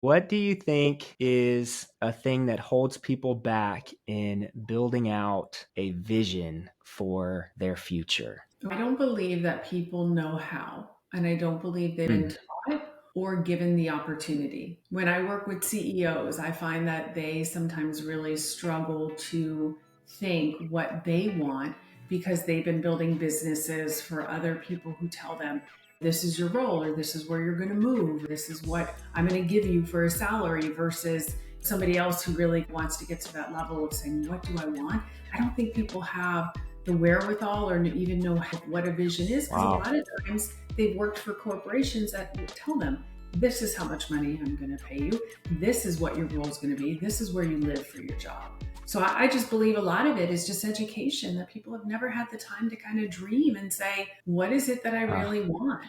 What do you think is a thing that holds people back in building out a vision for their future? I don't believe that people know how, and I don't believe they've been Mm. taught or given the opportunity. When I work with CEOs, I find that they sometimes really struggle to think what they want because they've been building businesses for other people who tell them, this is your role, or this is where you're going to move, this is what I'm going to give you for a salary, versus somebody else who really wants to get to that level of saying, what do I want? I don't think people have the wherewithal or even know what a vision is, because a Wow. lot of times they've worked for corporations that will tell them, this is how much money I'm going to pay you, this is what your role is going to be, this is where you live for your job. So I just believe a lot of it is just education, that people have never had the time to kind of dream and say, what is it that I Uh, really want?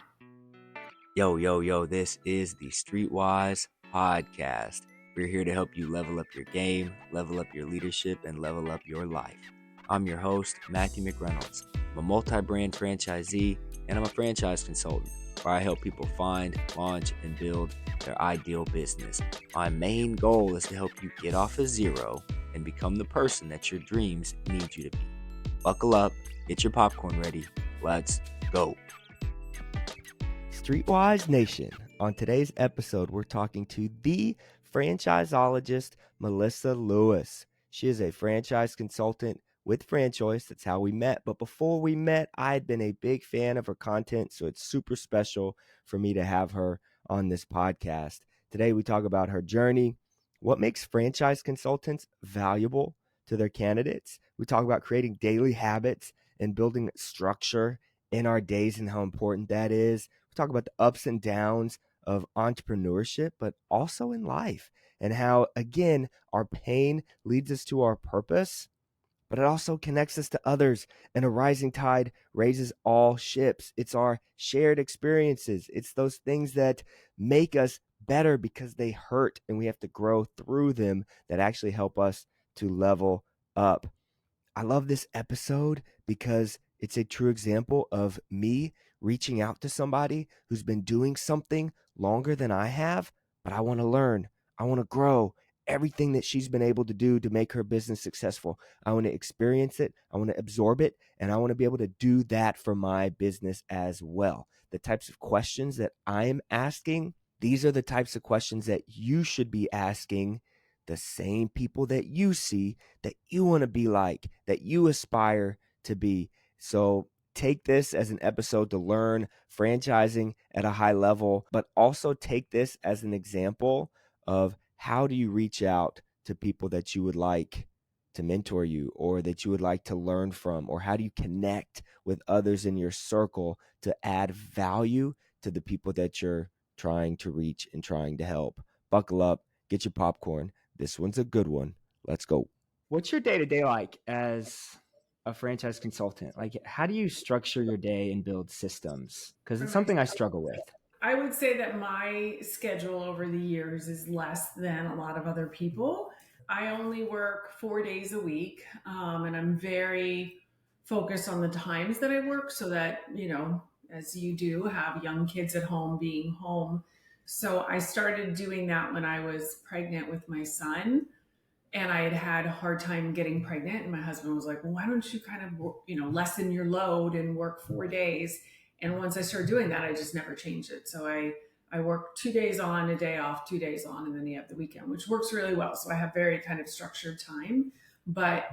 Yo, this is the Streetwise podcast. We're here to help you level up your game, level up your leadership, and level up your life. I'm your host, Matthew McReynolds. I'm a multi-brand franchisee, and I'm a franchise consultant where I help people find, launch, and build their ideal business. My main goal is to help you get off of zero and become the person that your dreams need you to be. Buckle up, get your popcorn ready. Let's go. Streetwise Nation. On today's episode, we're talking to the franchisologist, Melissa Lewis. She is a franchise consultant with Franchoice. That's how we met. But before we met, I had been a big fan of her content, so it's super special for me to have her on this podcast. Today, we talk about her journey, what makes franchise consultants valuable to their candidates. We talk about creating daily habits and building structure in our days and how important that is. We talk about the ups and downs of entrepreneurship, but also in life, and how, again, our pain leads us to our purpose, but it also connects us to others, and a rising tide raises all ships. It's our shared experiences. It's those things that make us better because they hurt and we have to grow through them, that actually help us to level up. I love this episode because it's a true example of me reaching out to somebody who's been doing something longer than I have, but I want to learn. I want to grow everything that she's been able to do to make her business successful. I want to experience it. I want to absorb it. And I want to be able to do that for my business as well. The types of questions that I'm asking, these are the types of questions that you should be asking the same people that you see, that you want to be like, that you aspire to be. So take this as an episode to learn franchising at a high level, but also take this as an example of how do you reach out to people that you would like to mentor you, or that you would like to learn from, or how do you connect with others in your circle to add value to the people that you're trying to reach and trying to help. Buckle up, get your popcorn. This one's a good one. Let's go. what's your day-to-day like as a franchise consultant? Like, how do you structure your day and build systems? Because For it's something I myself, struggle with. I would say that my schedule over the years is less than a lot of other people. I only work 4 days a week, and I'm very focused on the times that I work so that, as you do, have young kids at home, being home. So I started doing that when I was pregnant with my son, and I had had a hard time getting pregnant. And my husband was like, well, why don't you kind of, lessen your load and work 4 days? And once I started doing that, I just never changed it. So I work 2 days on, a day off, 2 days on, and then you have the weekend, which works really well. So I have very kind of structured time. But,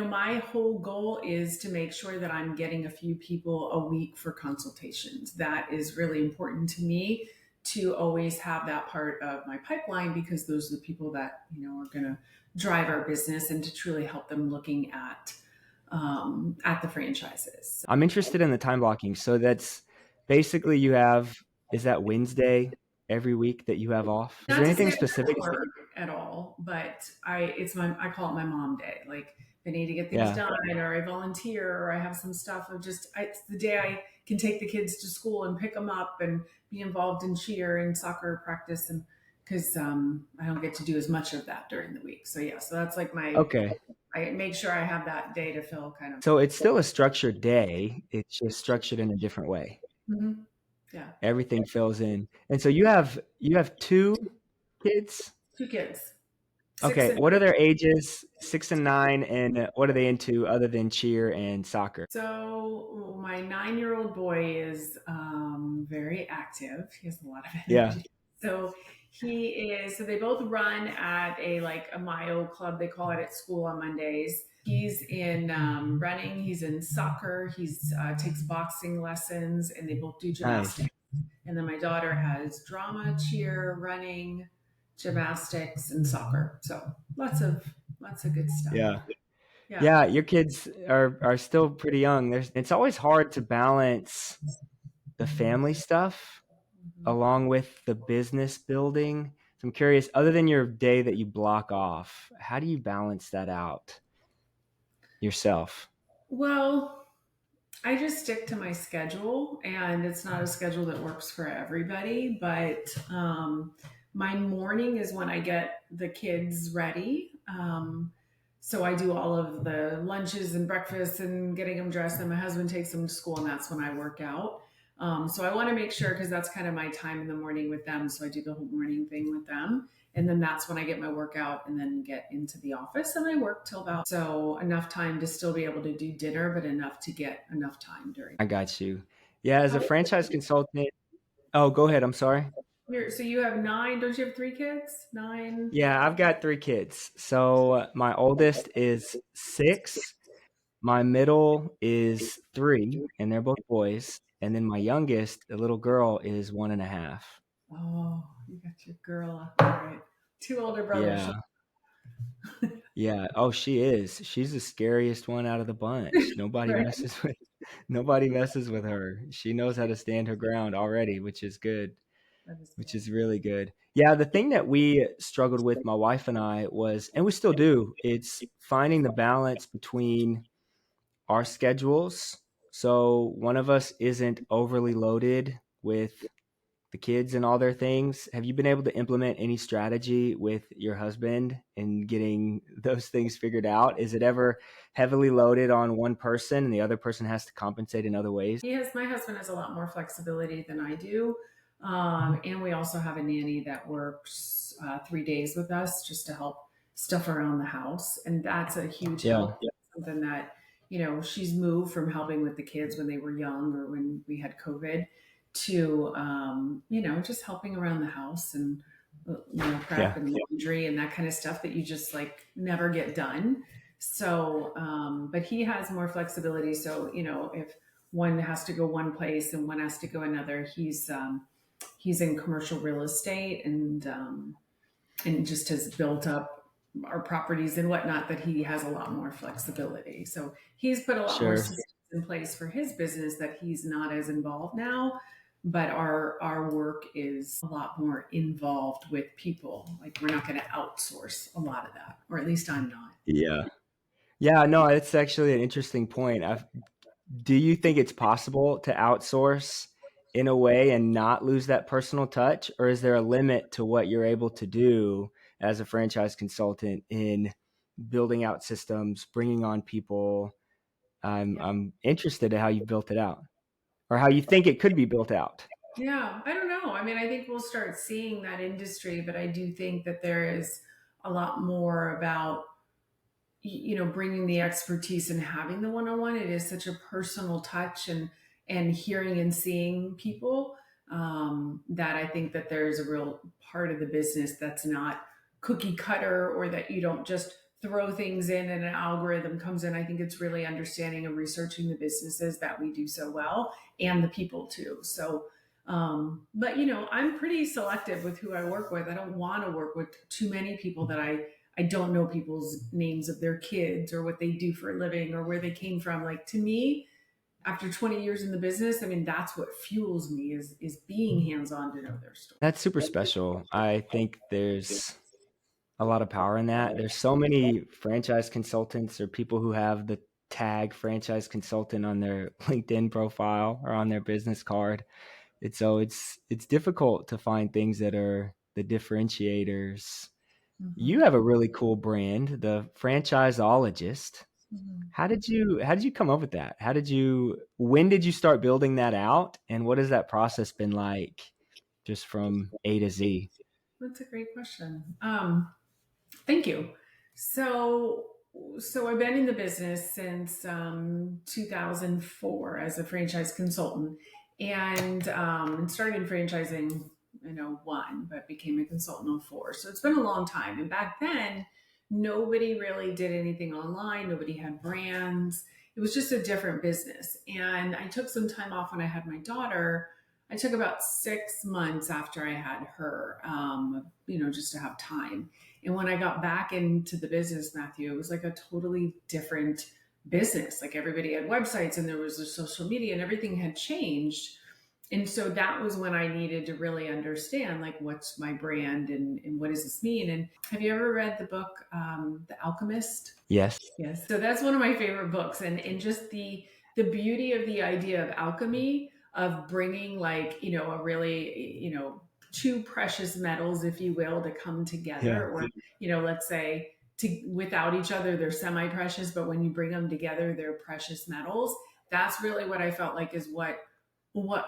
my whole goal is to make sure that I'm getting a few people a week for consultations. That is really important to me, to always have that part of my pipeline, because those are the people that, are going to drive our business, and to truly help them looking at the franchises. I'm interested in the time blocking. So that's basically is that Wednesday every week that you have off? Is Not there to say anything I specific? don't work at all, but I call it my mom day. Like, if I need to get things Yeah. done, or I volunteer, or I have some stuff of it's the day I can take the kids to school and pick them up and be involved in cheer and soccer practice, and because I don't get to do as much of that during the week. So yeah, so that's like Okay. I make sure I have that day to fill kind of. So it's still a structured day. It's just structured in a different way. Mhm. Yeah. Everything fills in. And so you have two kids? 2 kids. 6 Okay, and what are their ages? 6 and 9, and what are they into other than cheer and soccer? So my 9-year-old boy is very active. He has a lot of Yeah. energy. So so they both run at a Myo club, they call it, at school on Mondays. He's in running, he's in soccer, he's takes boxing lessons, and they both do Nice. gymnastics. And then my daughter has drama, cheer, running, gymnastics, and soccer. So lots of good stuff. Yeah. Yeah. Yeah, your kids are still pretty young. It's always hard to balance the family stuff along with the business building. So I'm curious, other than your day that you block off, how do you balance that out yourself? Well, I just stick to my schedule, and it's not a schedule that works for everybody. But my morning is when I get the kids ready. So I do all of the lunches and breakfasts and getting them dressed. And my husband takes them to school, and that's when I work out. So I want to make sure, because that's kind of my time in the morning with them. So I do the whole morning thing with them. And then that's when I get my workout and then get into the office, and I work till about, so enough time to still be able to do dinner, but enough to get enough time during. I got you. Yeah, as a franchise consultant. Oh, go ahead. I'm sorry. So you have 9, don't you have 3 kids? 9? Yeah, I've got 3 kids. So my oldest is 6, my middle is 3, and they're both boys. And then my youngest, the little girl, is 1.5. Oh, you got your girl. All right. 2 older brothers. Yeah. Yeah. Oh, she is. She's the scariest one out of the bunch. Nobody Right. nobody messes with her. She knows how to stand her ground already, which is good. That is Which good. is really good. Yeah, the thing that we struggled with, my wife and I, was, and we still do, it's finding the balance between our schedules. So one of us isn't overly loaded with the kids and all their things. Have you been able to implement any strategy with your husband in getting those things figured out? Is it ever heavily loaded on one person and the other person has to compensate in other ways? My husband has a lot more flexibility than I do. And we also have a nanny that works 3 days with us just to help stuff around the house. And that's a huge Yeah. help. Something that, she's moved from helping with the kids when they were young or when we had COVID to, just helping around the house and, prep Yeah. and laundry and that kind of stuff that you just never get done. So, but he has more flexibility. So, if one has to go one place and one has to go another, he's in commercial real estate and just has built up our properties and whatnot, that he has a lot more flexibility. So he's put a lot more Sure. systems in place for his business that he's not as involved now. But our work is a lot more involved with people. Like, we're not going to outsource a lot of that, or at least I'm not. Yeah. Yeah, no, it's actually an interesting point. Do you think it's possible to outsource in a way and not lose that personal touch? Or is there a limit to what you're able to do as a franchise consultant in building out systems, bringing on people? I'm interested in how you built it out or how you think it could be built out. Yeah, I don't know. I mean, I think we'll start seeing that industry, but I do think that there is a lot more about, bringing the expertise and having the one-on-one. It is such a personal touch, and hearing and seeing people, that I think that there's a real part of the business that's not cookie cutter, or that you don't just throw things in and an algorithm comes in. I think it's really understanding and researching the businesses that we do so well, and the people too. So, but I'm pretty selective with who I work with. I don't want to work with too many people that I don't know people's names of their kids or what they do for a living or where they came from. Like, to me, after 20 years in the business, I mean, that's what fuels me is being hands-on to know their story. That's super special. I think there's a lot of power in that. There's so many franchise consultants or people who have the tag franchise consultant on their LinkedIn profile or on their business card. It's difficult to find things that are the differentiators. Mm-hmm. You have a really cool brand, the Franchisologist. How did you come up with that? When did you start building that out? And what has that process been like just from A to Z? That's a great question. Thank you. So, so I've been in the business since 2004 as a franchise consultant, and started in franchising, one, but became a consultant on four. So it's been a long time. And back then, nobody really did anything online. Nobody had brands. It was just a different business. And I took some time off when I had my daughter. I took about 6 months after I had her, just to have time. And when I got back into the business, Matthew, it was like a totally different business. Like everybody had websites and there was a social media and everything had changed. And so that was when I needed to really understand, like, what's my brand and what does this mean? And have you ever read the book, The Alchemist? Yes. Yes. So that's one of my favorite books. And just the beauty of the idea of alchemy, of bringing, like, a really, two precious metals, if you will, to come together. Or, let's say, without each other, they're semi-precious, but when you bring them together, they're precious metals. That's really what I felt like is what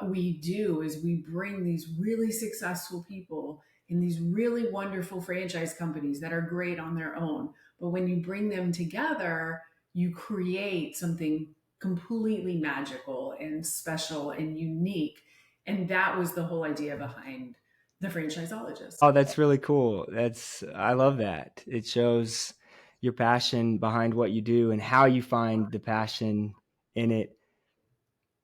we do, is we bring these really successful people in these really wonderful franchise companies that are great on their own. But when you bring them together, you create something completely magical and special and unique. And that was the whole idea behind the Franchisologist. Oh, that's really cool. I love that. It shows your passion behind what you do and how you find the passion in it.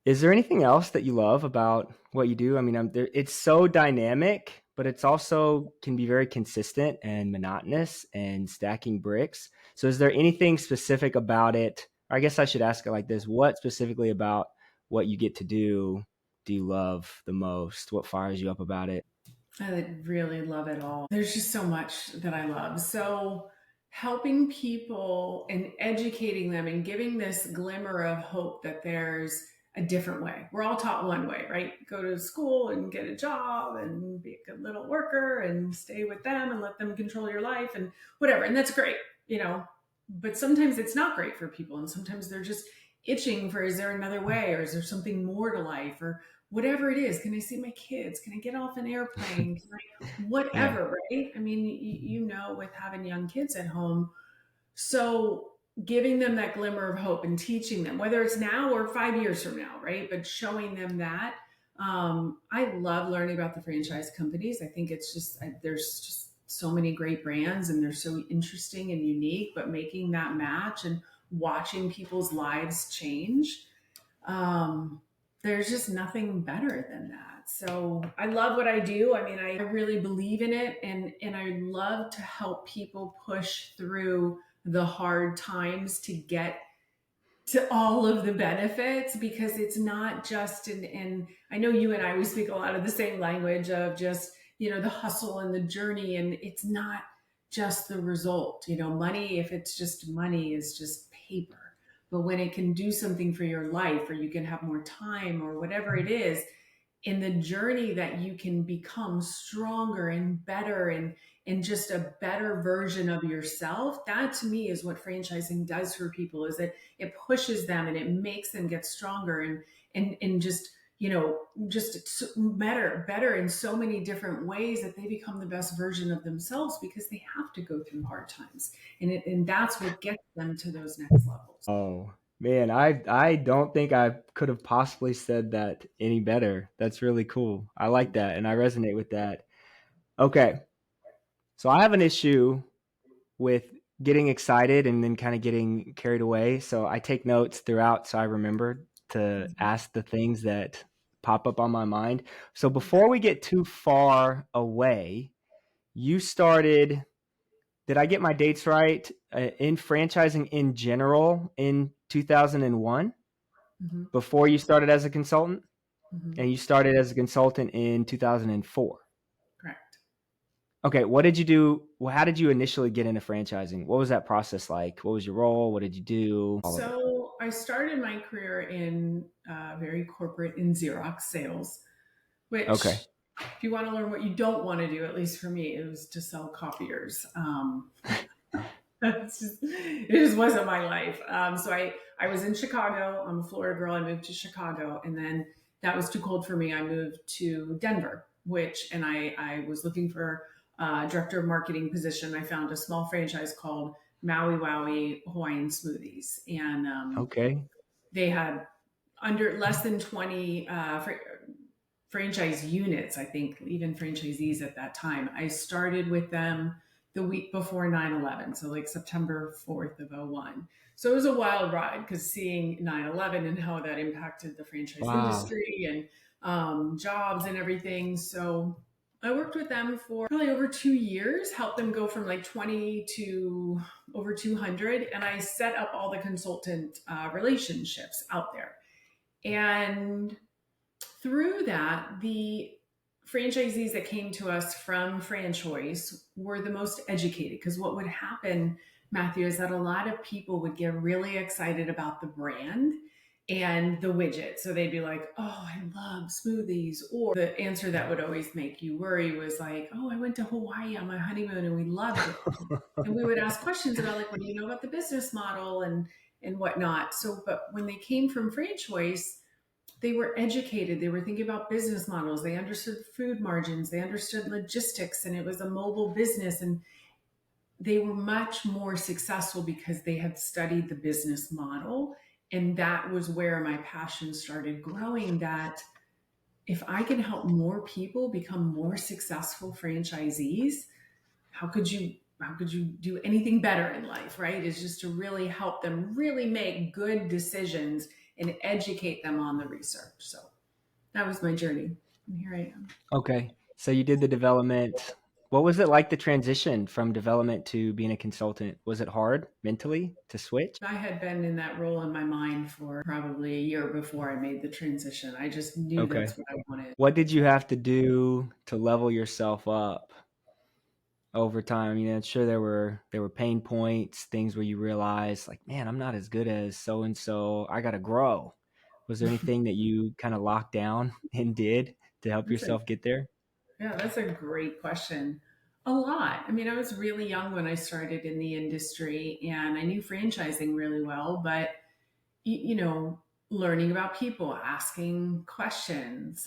Is there anything else that you love about what you do? I mean, it's so dynamic, but it's also can be very consistent and monotonous and stacking bricks. So is there anything specific about it? Or I guess I should ask it like this. What specifically about what you get to do you love the most? What fires you up about it? I really love it all. There's just so much that I love. So helping people and educating them and giving this glimmer of hope that there's a different way. We're all taught one way, right? Go to school and get a job and be a good little worker and stay with them and let them control your life and whatever. And that's great, but sometimes it's not great for people. And sometimes they're just itching for, is there another way? Or is there something more to life? Or whatever it is. Can I see my kids? Can I get off an airplane? Whatever, right? I mean, with having young kids at home. So giving them that glimmer of hope and teaching them, whether it's now or 5 years from now, right? But showing them that. I love learning about the franchise companies. I think it's there's just so many great brands and they're so interesting and unique, but making that match and watching people's lives change. There's just nothing better than that. So I love what I do. I mean, I really believe in it, and I love to help people push through the hard times to get to all of the benefits, because it's not just and I know you and I, we speak a lot of the same language of just, the hustle and the journey, and it's not just the result. Money, if it's just money, is just paper. But when it can do something for your life, or you can have more time, or whatever it is, in the journey that you can become stronger and better and just a better version of yourself, that to me is what franchising does for people, is that it pushes them and it makes them get stronger and just, just better in so many different ways, that they become the best version of themselves because they have to go through hard times. And that's what gets them to those next levels. Oh, man, I don't think I could have possibly said that any better. That's really cool. I like that, and I resonate with that. Okay, so I have an issue with getting excited and then kind of getting carried away. So I take notes throughout so I remember to ask the things that pop up on my mind. So before we get too far away, you started, did I get my dates right, in franchising in general in 2001 before you started as a consultant? And you started as a consultant in 2004. Correct. Okay, what did you do? Well, how did you initially get into franchising? What was that process like? What was your role? What did you do? So I started my career in very corporate in Xerox sales, which, if you want to learn what you don't want to do, at least for me, it was to sell copiers. It just wasn't my life. So I was in Chicago. I'm a Florida girl. I moved to Chicago, and then that was too cold for me. I moved to Denver, and I was looking for a director of marketing position. I found a small franchise called Maui Wowie Hawaiian Smoothies, and Okay. they had under less than 20 franchise units, I think, even franchisees at that time. I started with them the week before 9/11, so like September 4th of '01. So it was a wild ride because seeing 9/11 and how that impacted the franchise Wow. industry and jobs and everything. So I worked with them for probably over 2 years, helped them go from like 20 to over 200. And I set up all the consultant relationships out there. And through that, the franchisees that came to us from Franchoice were the most educated, because what would happen, Matthew, is that a lot of people would get really excited about the brand and the widget. So they'd be like, oh, I love smoothies. Or the answer that would always make you worry was like, oh, I went to Hawaii on my honeymoon and we loved it. And we would ask questions about like, what do you know about the business model and whatnot. So, but when they came from Franchoice, they were educated. They were thinking about business models. They understood food margins. They understood logistics, and it was a mobile business. And they were much more successful because they had studied the business model. And that was where my passion started growing, that if I can help more people become more successful franchisees, how could you do anything better in life, right? Is just to really help them really make good decisions and educate them on the research. So that was my journey. And here I am. Okay. So you did the development. What was it like, the transition from development to being a consultant? Was it hard mentally to switch? I had been in that role in my mind for probably a year before I made the transition. I just knew Okay. that's what I wanted. What did you have to do to level yourself up over time? I mean, I'm sure there were pain points, things where you realized like, man, I'm not as good as so and so. I got to grow. Was there anything that you kind of locked down and did to help That's a yourself get there? Yeah, that's a great question. A lot. I mean, I was really young when I started in the industry and I knew franchising really well, but you know, learning about people, asking questions,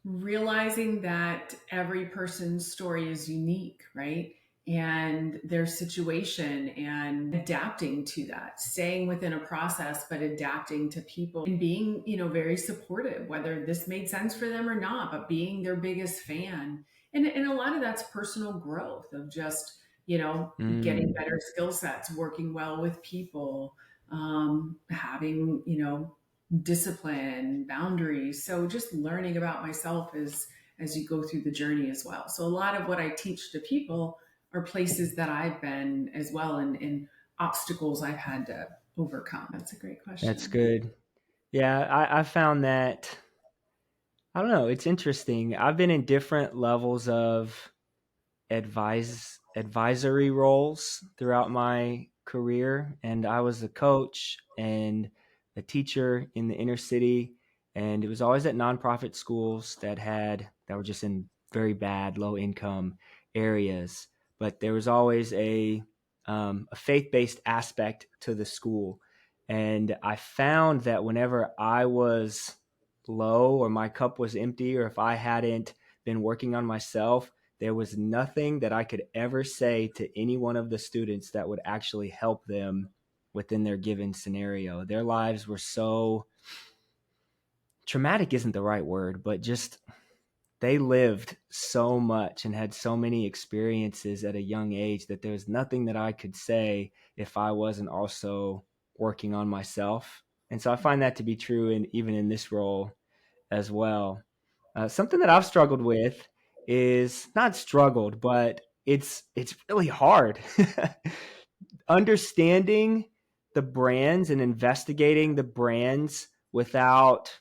realizing that every person's story is unique, right? And their situation, and adapting to that, staying within a process, but adapting to people and being, very supportive, whether this made sense for them or not, but being their biggest fan. And a lot of that's personal growth of just, getting Mm, better skill sets, working well with people, having, discipline, boundaries. So just learning about myself as you go through the journey as well. So a lot of what I teach to people are places that I've been as well, and obstacles I've had to overcome. That's a great that's question. good. Yeah, I found that, I don't know, it's interesting. I've been in different levels of advisory roles throughout my career, and I was a coach and a teacher in the inner city, and it was always at nonprofit schools that were just in very bad low income areas, but there was always a faith-based aspect to the school. And I found that whenever I was low or my cup was empty, or if I hadn't been working on myself, there was nothing that I could ever say to any one of the students that would actually help them within their given scenario. Their lives were so traumatic, isn't the right word, but just they lived so much and had so many experiences at a young age that there was nothing that I could say if I wasn't also working on myself. And so I find that to be true even in this role as well. Something that I've struggled with is not struggled, but it's really hard understanding the brands and investigating the brands without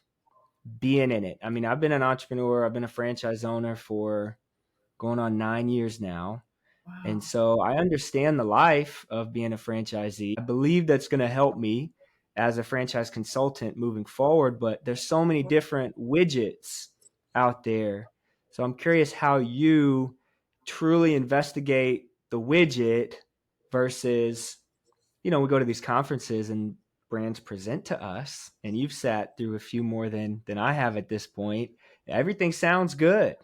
being in it. I mean, I've been an entrepreneur, I've been a franchise owner for going on 9 years now. And Wow. so I understand the life of being a franchisee. I believe that's going to help me as a franchise consultant moving forward, but there's so many different widgets out there. So I'm curious how you truly investigate the widget versus, we go to these conferences and brands present to us, and you've sat through a few more than I have at this point. Everything sounds good.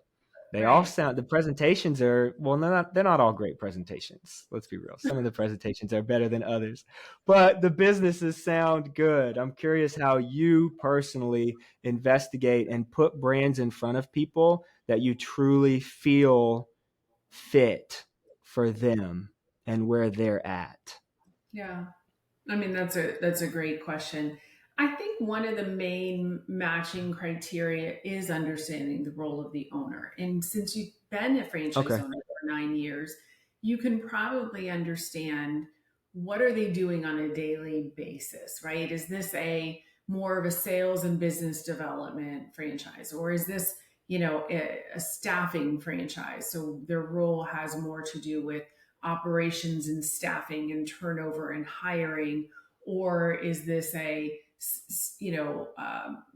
They all Right. sound, the presentations are, well, they're not all great presentations. Let's be real. Some of the presentations are better than others, but the businesses sound good. I'm curious how you personally investigate and put brands in front of people that you truly feel fit for them and where they're at. Yeah. I mean, that's a great question. I think one of the main matching criteria is understanding the role of the owner. And since you've been a franchise Okay. owner for 9 years, you can probably understand what are they doing on a daily basis, right? Is this a more of a sales and business development franchise, or is this, a staffing franchise? So their role has more to do with operations and staffing and turnover and hiring, or is this a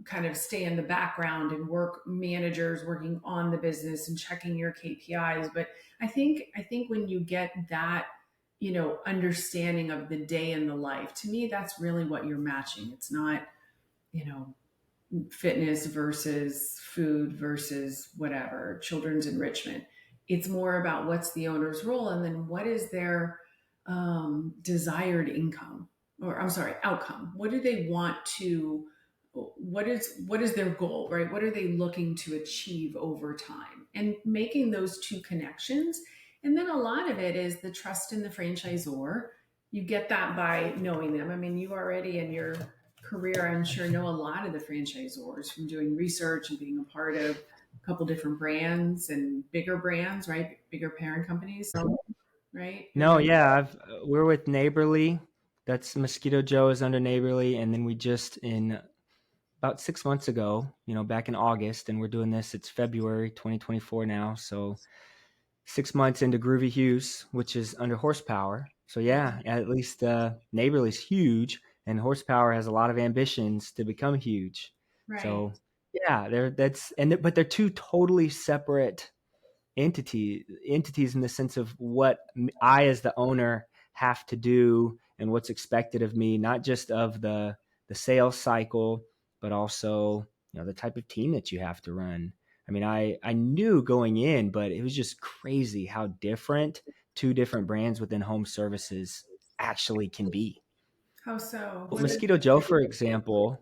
kind of stay in the background and work managers working on the business and checking your KPIs? But I think when you get that understanding of the day in the life, to me that's really what you're matching. It's not you know fitness versus food versus whatever, children's enrichment. It's more about what's the owner's role, and then what is their desired income, or I'm sorry, outcome. What do they want to? What is their goal, right? What are they looking to achieve over time? And making those two connections, and then a lot of it is the trust in the franchisor. You get that by knowing them. I mean, you already in your career, I'm sure, know a lot of the franchisors from doing research and being a part of a couple different brands and bigger brands, right? Bigger parent companies, right? You're No, with, yeah, we're with Neighborly. That's Mosquito Joe is under Neighborly, and then we just in about 6 months ago, back in August, and we're doing this. It's February 2024 now, so 6 months into Groovy Hughes, which is under Horsepower. So yeah, at least Neighborly's huge, and Horsepower has a lot of ambitions to become huge. right. So yeah, but they're two totally separate entities in the sense of what I as the owner have to do and what's expected of me, not just of the sales cycle, but also the type of team that you have to run. I mean, I knew going in, but it was just crazy how different two different brands within home services actually can be. How so? But What is Mosquito Joe, for example,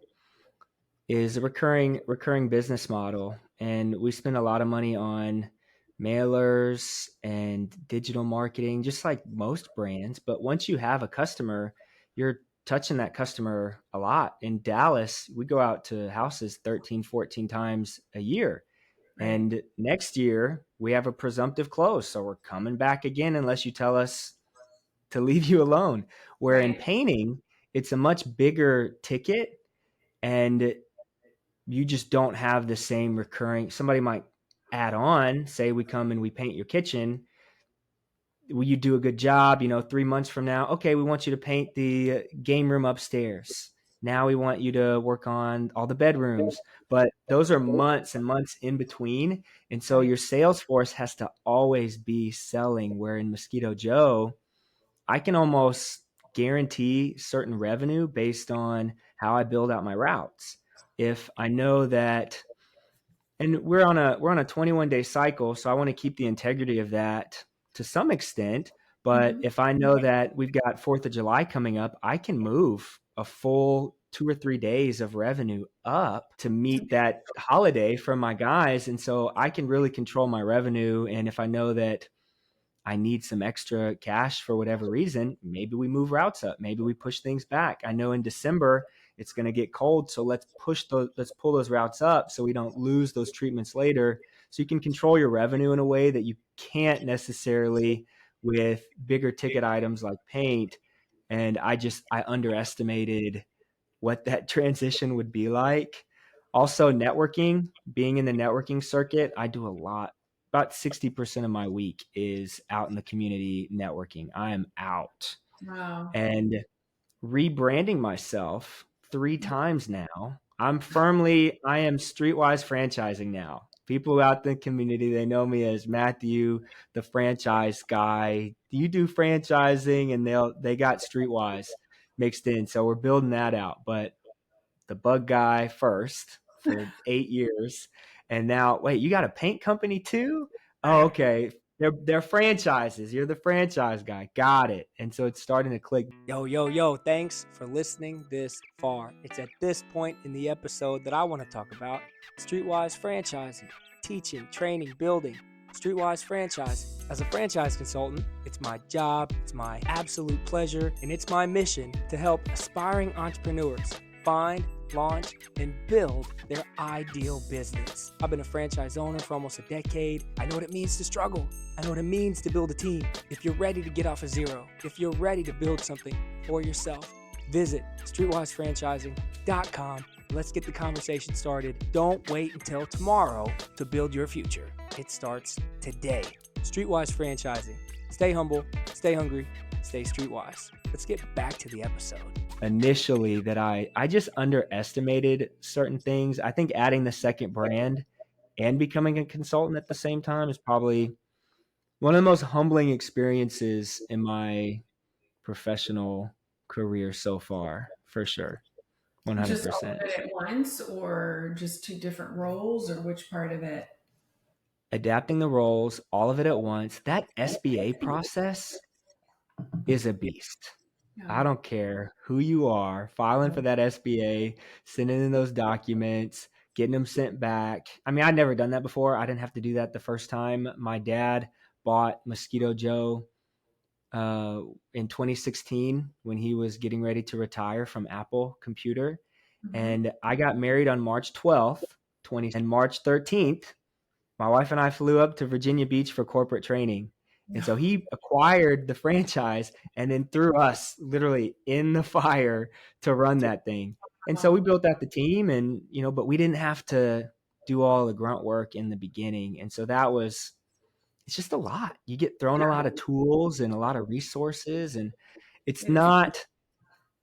is a recurring business model, and we spend a lot of money on mailers and digital marketing, just like most brands. But once you have a customer, you're touching that customer a lot. In Dallas, we go out to houses 13, 14 times a year. right? And next year we have a presumptive close, so we're coming back again unless you tell us to leave you alone. Where in Right. painting, it's a much bigger ticket, and you just don't have the same recurring. Somebody might add on, say we come and we paint your kitchen. Will you do a good job? 3 months from now, okay, we want you to paint the game room upstairs. Now we want you to work on all the bedrooms. But those are months and months in between. And so Right. your sales force has to always be selling. Where in Mosquito Joe, I can almost guarantee certain revenue based on how I build out my routes. If I know that, and we're on a 21-day cycle, so I want to keep the integrity of that to some extent. But Mhm. if I know that we've got 4th of July coming up, I can move a full 2 or 3 days of revenue up to meet that holiday from my guys. And so I can really control my revenue. And if I know that I need some extra cash for whatever reason, maybe we move routes up, maybe we push things back. I know in December it's going to get cold, so let's pull those routes up so we don't lose those treatments later. So you can control your revenue in a way that you can't necessarily with bigger ticket items like paint. And I underestimated what that transition would be like. Also, networking, being in the networking circuit, I do a lot. About 60% of my week is out in the community networking. I am out Wow. and rebranding myself 3 times now. I am Streetwise franchising now People out in the community, they know me as Matthew, the franchise guy. You do franchising, and they got Streetwise mixed in. So we're building that out. But the bug guy first for 8 years. And now, wait, you got a paint company too? Oh, okay. They're franchises. You're the franchise guy. Got it. And so it's starting to click. Yo, thanks for listening this far. It's at this point in the episode that I want to talk about Streetwise franchising, teaching, training, building. Streetwise franchising. As a franchise consultant, it's my job, it's my absolute pleasure, and it's my mission to help aspiring entrepreneurs find, launch, and build their ideal business. I've been a franchise owner for almost a decade. I know what it means to struggle. I know what it means to build a team. If you're ready to get off of zero, if you're ready to build something for yourself, visit streetwisefranchising.com. Let's get the conversation started. Don't wait until tomorrow to build your future. It starts today. Streetwise franchising. Stay humble, stay hungry, stay streetwise. Let's get back to the episode. Initially, that I just underestimated certain things. I think adding the second brand and becoming a consultant at the same time is probably one of the most humbling experiences in my professional career so far, for sure. Just all 100%. of it at once, or just two different roles, or which part of it? Adapting the roles, all of it at once. That SBA process is a beast. I don't care who you are, filing for that SBA, sending in those documents, getting them sent back. I mean, I'd never done that before. I didn't have to do that the first time. My dad bought Mosquito Joe in 2016 when he was getting ready to retire from Apple Computer. And I got married on March 12th, and March 13th, my wife and I flew up to Virginia Beach for corporate training. And so he acquired the franchise and then threw us literally in the fire to run that thing. And so we built out the team and, but we didn't have to do all the grunt work in the beginning. And so it's just a lot. You get thrown a lot of tools and a lot of resources, and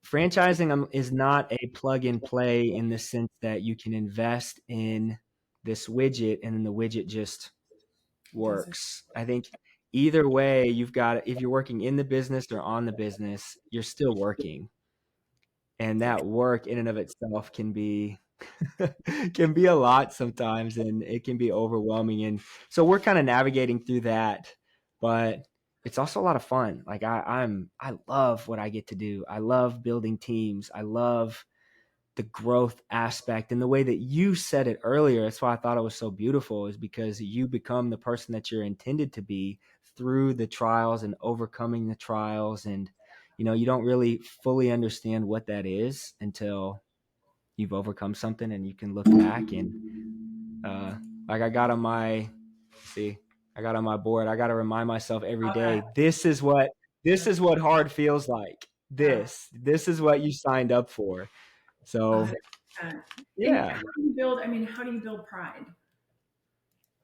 franchising is not a plug and play in the sense that you can invest in this widget and then the widget just works. I think either way, if you're working in the business or on the business, you're still working. And that work in and of itself can be can be a lot sometimes, and it can be overwhelming. And so we're kind of navigating through that, but it's also a lot of fun. Like I love what I get to do. I love building teams. I love the growth aspect, and the way that you said it earlier. That's why I thought it was so beautiful, is because you become the person that you're intended to be through the trials and overcoming the trials. And, you don't really fully understand what that is until you've overcome something and you can look back. And like I got on my board, I got to remind myself every day, this is what hard feels like. This is what you signed up for. So, yeah. How do you build pride?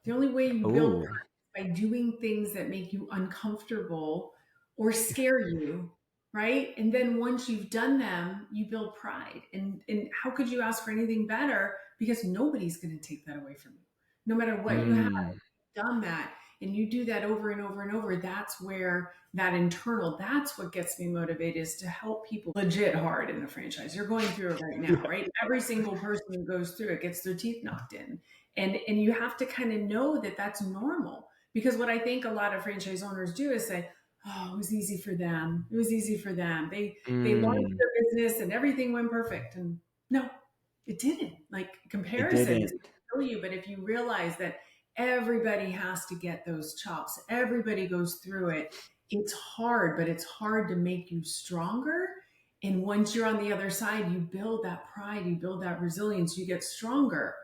The only way you build pride is by doing things that make you uncomfortable or scare you, right? And then once you've done them, you build pride. And how could you ask for anything better? Because nobody's going to take that away from you. No matter what you have done that, and you do that over and over and over, that's where that's what gets me motivated, is to help people legit hard in the franchise. You're going through it right now, right? Every single person who goes through it gets their teeth knocked in. And you have to kind of know that that's normal, because what I think a lot of franchise owners do is say, oh, it was easy for them. It was easy for them. They launched their business and everything went perfect. And no, it didn't. Like, comparisons tell you, but if you realize that everybody has to get those chops, everybody goes through it. It's hard, but it's hard to make you stronger. And once you're on the other side, you build that pride, you build that resilience, you get stronger.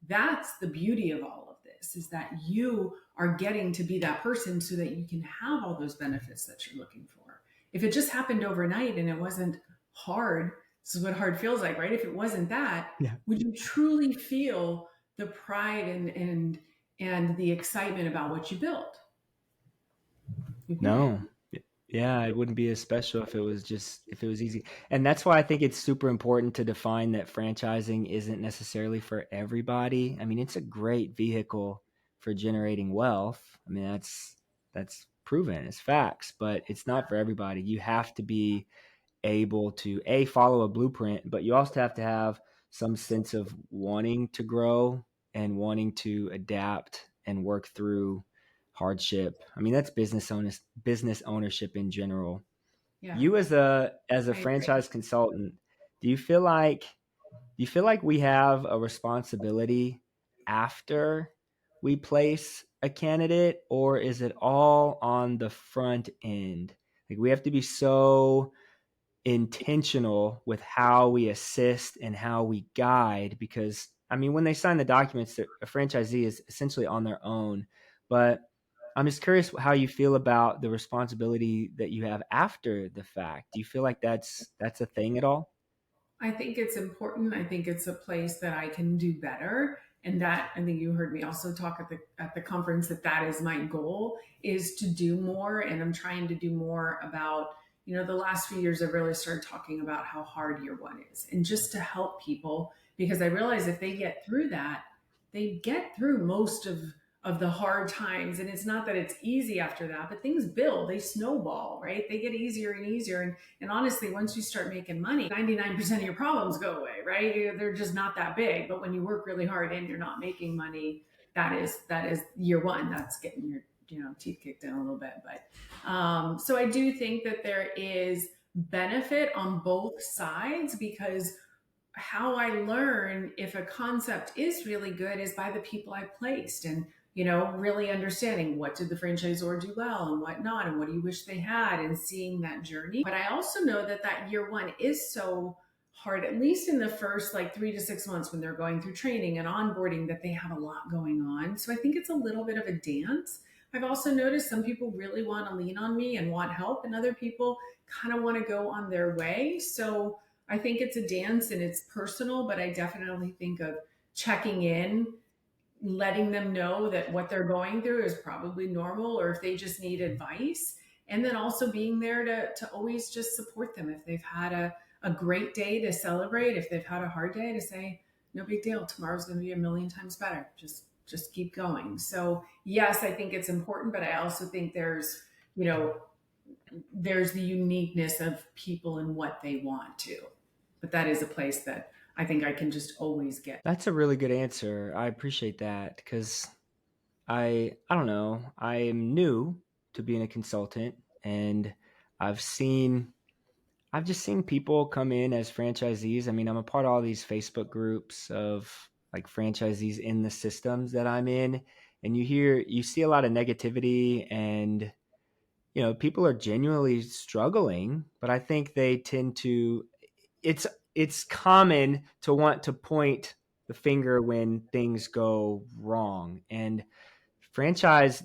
That's the beauty of all of this, is that you are getting to be that person so that you can have all those benefits that you're looking for. If it just happened overnight and it wasn't hard, this is what hard feels like, right? If it wasn't that, would you truly feel the pride and the excitement about what you built? No, Yeah, it wouldn't be as special if it was easy. And that's why I think it's super important to define that franchising isn't necessarily for everybody. I mean, it's a great vehicle for generating wealth. I mean, that's proven, it's facts, but it's not for everybody. You have to be able to follow a blueprint, but you also have to have some sense of wanting to grow and wanting to adapt and work through hardship. I mean, that's business ownership in general. Yeah, You as a I agree. franchise consultant, do you feel like we have a responsibility after we place a candidate, or is it all on the front end? Like, we have to be so intentional with how we assist and how we guide, because I mean, when they sign the documents, a franchisee is essentially on their own. But I'm just curious how you feel about the responsibility that you have after the fact. Do you feel like that's a thing at all? I think it's important. I think it's a place that I can do better. And that, I think you heard me also talk at the conference, that that is my goal, is to do more. And I'm trying to do more about, the last few years I've really started talking about how hard year one is, and just to help people, because I realize if they get through that, they get through most of the hard times. And it's not that it's easy after that, but things build, they snowball, right? They get easier and easier. And honestly, once you start making money, 99% of your problems go away, right? They're just not that big. But when you work really hard and you're not making money, that is year one. That's getting your teeth kicked in a little bit. But so I do think that there is benefit on both sides, because how I learn if a concept is really good is by the people I placed, and really understanding what did the franchisor do well and what not, and what do you wish they had, and seeing that journey. But I also know that that year one is so hard, at least in the first like 3 to 6 months when they're going through training and onboarding, that they have a lot going on. So I think it's a little bit of a dance. I've also noticed some people really want to lean on me and want help, and other people kind of want to go on their way. So I think it's a dance and it's personal, but I definitely think of checking in, letting them know that what they're going through is probably normal, or if they just need advice. And then also being there to always just support them. If they've had a great day, to celebrate. If they've had a hard day, to say, no big deal. Tomorrow's going to be a million times better. Just keep going. So yes, I think it's important, but I also think you know, there's the uniqueness of people and what they want to. But that is a place that I think I can just always get. That's a really good answer. I appreciate that, because I don't know, I am new to being a consultant, and I've seen I've just seen people come in as franchisees. I mean, I'm a part of all these Facebook groups of like franchisees in the systems that I'm in, and you see a lot of negativity, and people are genuinely struggling, but I think they tend to it's it's common to want to point the finger when things go wrong. And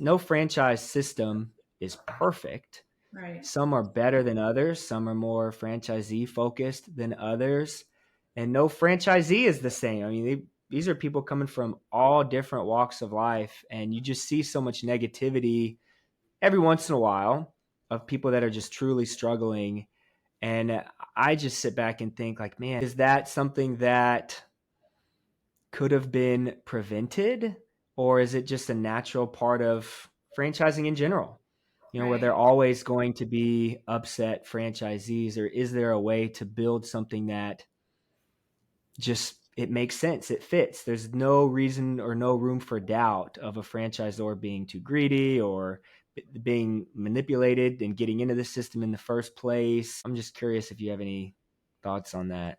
no franchise system is perfect. Right. Some are better than others. Some are more franchisee focused than others. And no franchisee is the same. I mean, these are people coming from all different walks of life. And you just see so much negativity every once in a while of people that are just truly struggling. And I just sit back and think, like, man, is that something that could have been prevented? Or is it just a natural part of franchising in general? Where Right. they're always going to be upset franchisees, or is there a way to build something that just it makes sense, it fits? There's no reason or no room for doubt of a franchisor being too greedy or being manipulated and getting into the system in the first place. I'm just curious if you have any thoughts on that.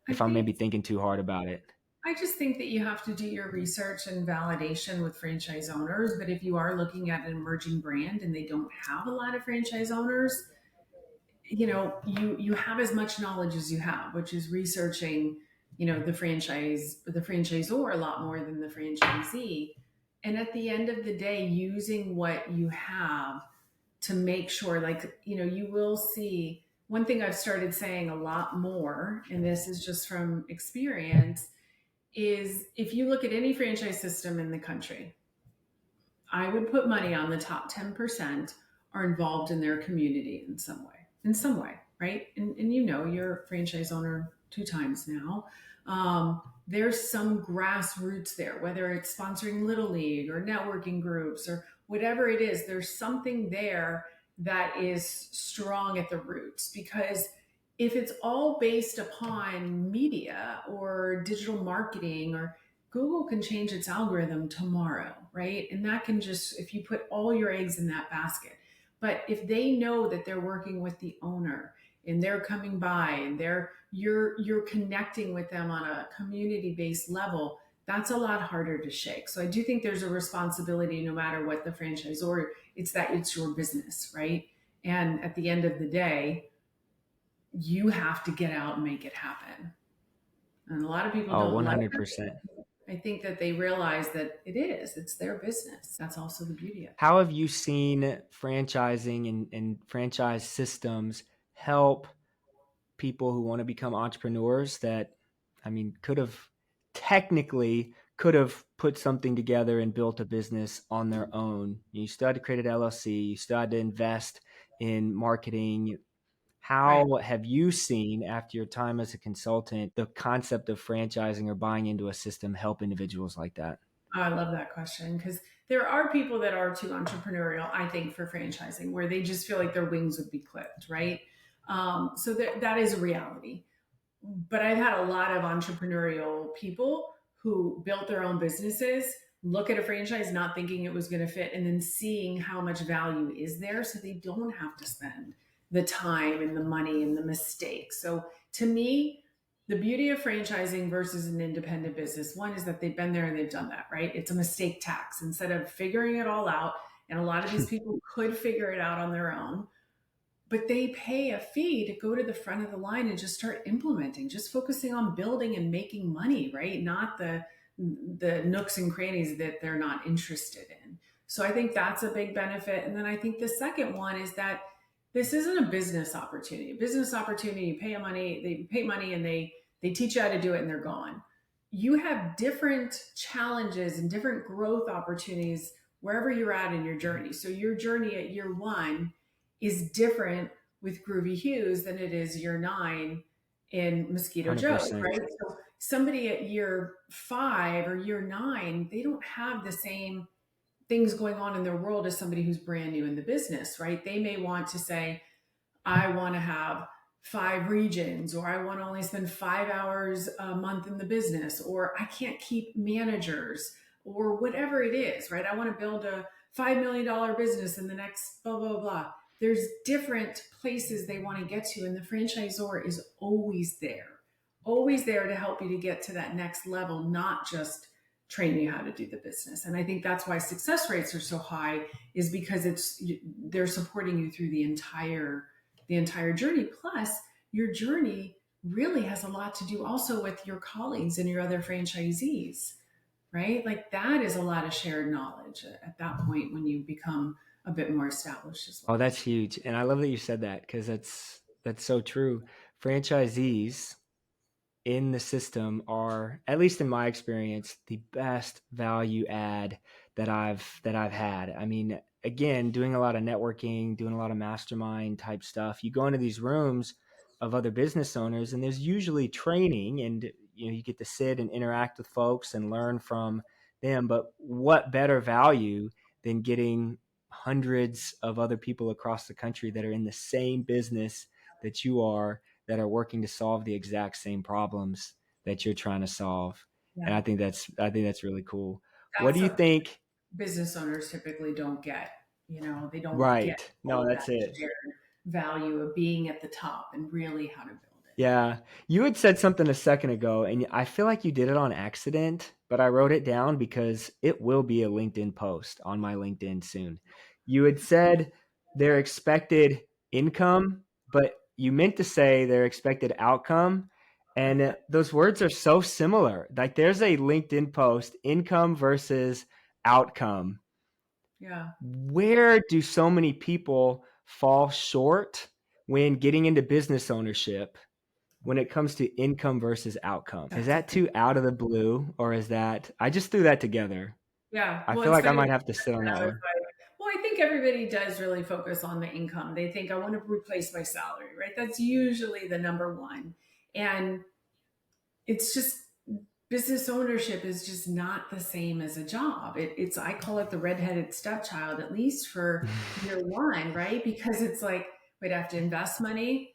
I If I'm maybe think thinking too hard about it. I just think that you have to do your research and validation with franchise owners. But if you are looking at an emerging brand and they don't have a lot of franchise owners, you have as much knowledge as you have, which is researching, the franchisor a lot more than the franchisee. And at the end of the day, using what you have to make sure, like, you will see. One thing I've started saying a lot more, and this is just from experience, is if you look at any franchise system in the country, I would put money on the top 10% are involved in their community in some way, right? And you're a franchise owner 2 times now. There's some grassroots there, whether it's sponsoring Little League or networking groups or whatever it is, there's something there that is strong at the roots. Because if it's all based upon media or digital marketing, or Google can change its algorithm tomorrow, right? And that can just, if you put all your eggs in that basket. But if they know that they're working with the owner and they're coming by and you're connecting with them on a community-based level, that's a lot harder to shake. So I do think there's a responsibility no matter what the franchisor, it's that it's your business, right? And at the end of the day, you have to get out and make it happen. And a lot of people Oh, don't like 100%. that. I think that they realize that it's their business. That's also the beauty of it. How have you seen franchising and franchise systems help people who want to become entrepreneurs that, I mean, could have put something together and built a business on their own? You still had to create an LLC, you still had to invest in marketing. How Right. have you seen, after your time as a consultant, the concept of franchising or buying into a system help individuals like that? I love that question, because there are people that are too entrepreneurial, I think, for franchising, where they just feel like their wings would be clipped, right? So that is a reality. But I've had a lot of entrepreneurial people who built their own businesses, look at a franchise not thinking it was going to fit, and then seeing how much value is there so they don't have to spend the time and the money and the mistakes. So to me, the beauty of franchising versus an independent business, one is that they've been there and they've done that, right? It's a mistake tax instead of figuring it all out. And a lot of these people could figure it out on their own, but they pay a fee to go to the front of the line and just start implementing, just focusing on building and making money, right? Not the nooks and crannies that they're not interested in. So I think that's a big benefit. And then I think the second one is that this isn't a business opportunity. A business opportunity, you pay money and they teach you how to do it and they're gone. You have different challenges and different growth opportunities wherever you're at in your journey. So your journey at year one is different with Groovy Hughes than it is year 9 in Mosquito Joe's, 100%. right? So somebody at year 5 or year 9, they don't have the same things going on in their world as somebody who's brand new in the business, right? They may want to say, I want to have 5 regions, or I want to only spend 5 hours a month in the business, or I can't keep managers, or whatever it is, right? I want to build a $5 million business in the next blah, blah, blah. There's different places they want to get to, and the franchisor is always there to help you to get to that next level, not just train you how to do the business. And I think that's why success rates are so high, is because they're supporting you through the entire journey. Plus, your journey really has a lot to do also with your colleagues and your other franchisees, right? Like that is a lot of shared knowledge at that point when you become a bit more established as well. Oh, that's huge. And I love that you said that, because that's so true. Franchisees in the system are, at least in my experience, the best value add that I've had. I mean, again, doing a lot of networking, doing a lot of mastermind type stuff. You go into these rooms of other business owners, and there's usually training, and you get to sit and interact with folks and learn from them. But what better value than getting hundreds of other people across the country that are in the same business that you are, that are working to solve the exact same problems that you're trying to solve. Yeah. And I think that's really cool. What That's do you a think? business owners typically don't get. They don't get Right. all No, of that's that it. shared value of being at the top and really how to build it. Yeah. You had said something a second ago, and I feel like you did it on accident, but I wrote it down because it will be a LinkedIn post on my LinkedIn soon. You had said their expected income, but you meant to say their expected outcome. And those words are so similar. Like there's a LinkedIn post, income versus outcome. Yeah. Where do so many people fall short when getting into business ownership when it comes to income versus outcome? Is that too out of the blue, or is that, I just threw that together? Yeah. I Well, feel it's like I funny. might have to sit on that I was one. like, well, I think everybody does really focus on the income. They think I want to replace my salary, right? That's usually the number one. And it's just business ownership is just not the same as a job. It's I call it the redheaded stepchild, at least for year one, right? Because it's like, wait, I have to invest money,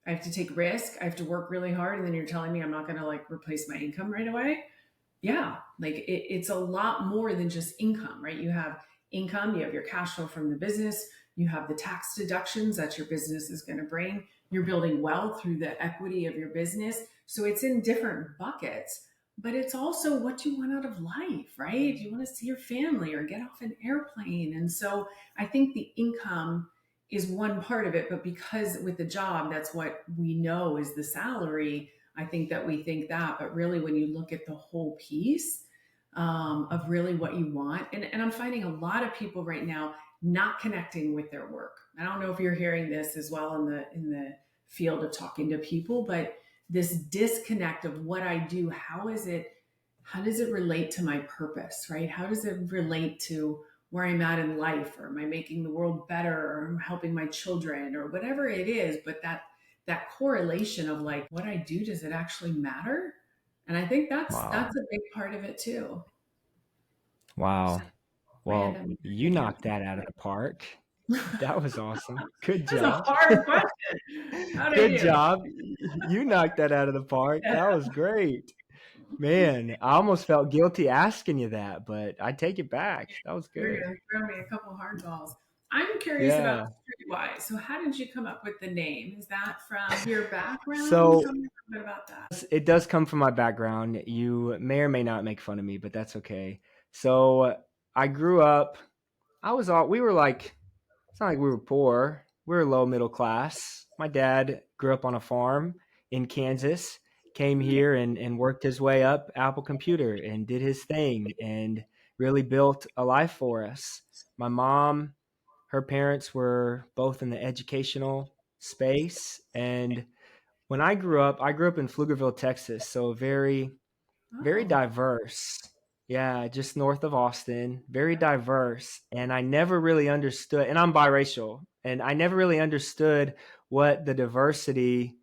I have to take risk, I have to work really hard, and then you're telling me I'm not going to like replace my income right away. Yeah, like it's a lot more than just income, right? You have income, you have your cash flow from the business, you have the tax deductions that your business is going to bring. You're building wealth through the equity of your business. So it's in different buckets, but it's also what you want out of life, right? You want to see your family or get off an airplane. And so I think the income is one part of it, but because with the job, that's what we know is the salary. I think that we think that, but really when you look at the whole piece of really what you want, and I'm finding a lot of people right now not connecting with their work. I don't know if you're hearing this as well in the field of talking to people, but this disconnect of what I do, how does it relate to my purpose, right? How does it relate to where I'm at in life, or am I making the world better, or am I helping my children, or whatever it is, but that correlation of like what I do, does it actually matter? And I think that's Wow. that's a big part of it too. Wow. Well, Random. you knocked that out of the park. That was awesome. Good That's a job. hard question. How do Good you? job. You knocked that out of the park. That was great. Man, I almost felt guilty asking you that, but I take it back. That was You're good. gonna throw me a couple hard balls. I'm curious about Yeah. Streetwise. So how did you come up with the name? Is that from your background? So Tell me a little bit about that. it does come from my background. You may or may not make fun of me, but that's okay. So I grew up, we were like, it's not like we were poor. We were low middle class. My dad grew up on a farm in Kansas, came here and worked his way up Apple Computer and did his thing and really built a life for us. My mom, her parents were both in the educational space. And when I grew up in Pflugerville, Texas. So very Oh, diverse. Yeah, just north of Austin, very diverse. And I never really understood, and I'm biracial, and I never really understood what the diversity,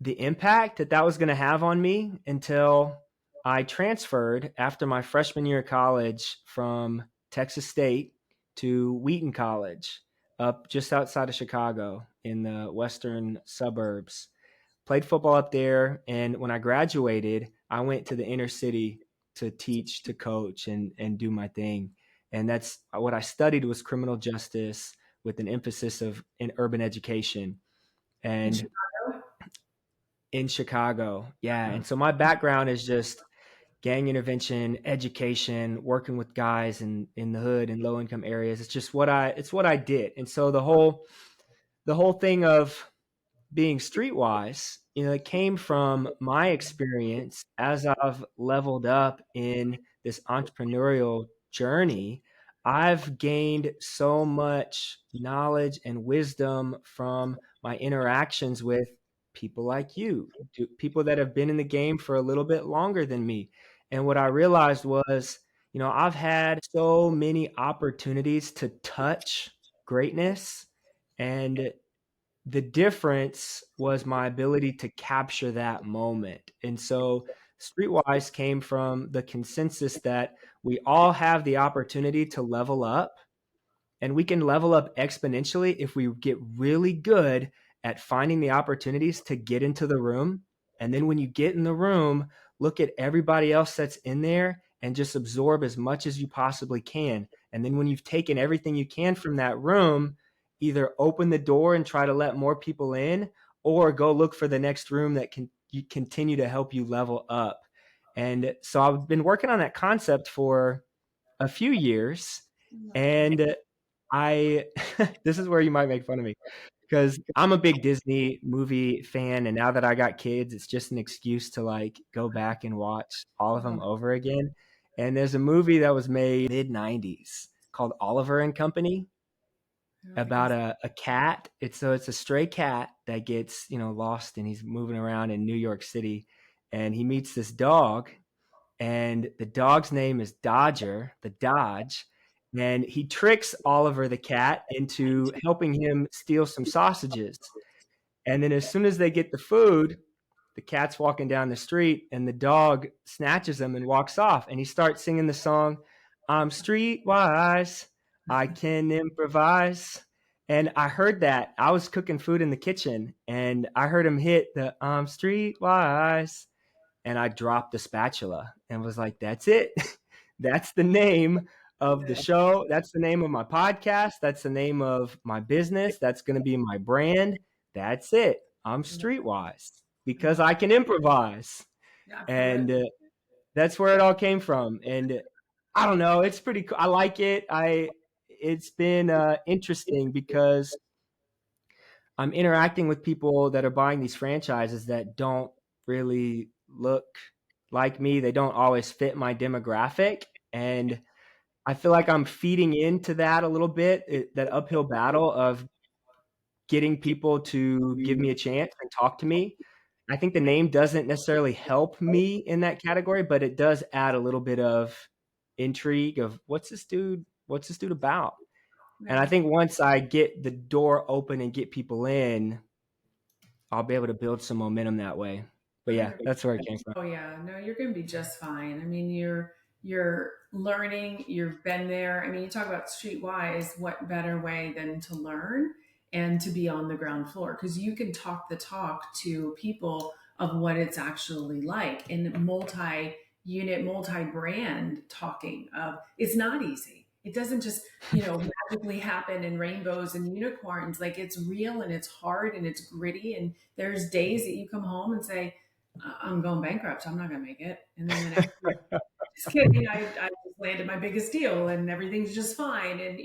the impact that was going to have on me until I transferred after my freshman year of college from Texas State to Wheaton College up just outside of Chicago in the western suburbs. Played football up there, and when I graduated, I went to the inner city to teach, to coach, and do my thing. And that's what I studied was criminal justice with an emphasis in urban education. in And Chicago? in Chicago. Yeah. And so my background is just gang intervention, education, working with guys in the hood and low income areas. It's what I did. And so the whole thing of being Streetwise, it came from my experience as I've leveled up in this entrepreneurial journey. I've gained so much knowledge and wisdom from my interactions with people like you, people that have been in the game for a little bit longer than me. And what I realized was, I've had so many opportunities to touch greatness, and the difference was my ability to capture that moment. And so Streetwise came from the consensus that we all have the opportunity to level up, and we can level up exponentially if we get really good at finding the opportunities to get into the room. And then when you get in the room, look at everybody else that's in there and just absorb as much as you possibly can. And then when you've taken everything you can from that room, either open the door and try to let more people in, or go look for the next room that can continue to help you level up. And so I've been working on that concept for a few years. And I this is where you might make fun of me, because I'm a big Disney movie fan, and now that I got kids, it's just an excuse to like go back and watch all of them over again. And there's a movie that was made mid 90s called Oliver and Company, about a cat. It's a stray cat that gets, lost, and he's moving around in New York City, and he meets this dog, and the dog's name is Dodger, the Dodge. and he tricks Oliver the cat into helping him steal some sausages. And then as soon as they get the food, the cat's walking down the street and the dog snatches him and walks off. And he starts singing the song, I'm streetwise, I can improvise. And I heard that. I was cooking food in the kitchen and I heard him hit the I'm streetwise. And I dropped the spatula and was like, that's it. That's the name of the show. That's the name of my podcast. That's the name of my business. That's going to be my brand. That's it. I'm streetwise because I can improvise. And that's where it all came from. And I don't know, it's pretty cool. I like it. It's been interesting because I'm interacting with people that are buying these franchises that don't really look like me. They don't always fit my demographic. And I feel like I'm feeding into that a little bit, that uphill battle of getting people to give me a chance and talk to me. I think the name doesn't necessarily help me in that category, but it does add a little bit of intrigue of what's this dude about? And I think once I get the door open and get people in, I'll be able to build some momentum that way. But yeah, that's where it came from. Oh yeah, no, you're going to be just fine. I mean, you're learning, you've been there. I mean, you talk about Streetwise, what better way than to learn and to be on the ground floor, because you can talk the talk to people of what it's actually like in multi-unit, multi-brand talking of it's not easy. It doesn't just, magically happen in rainbows and unicorns. Like, it's real and it's hard and it's gritty. And there's days that you come home and say, I'm going bankrupt. I'm not going to make it. And then the next week, just kidding. I just landed my biggest deal and everything's just fine. And,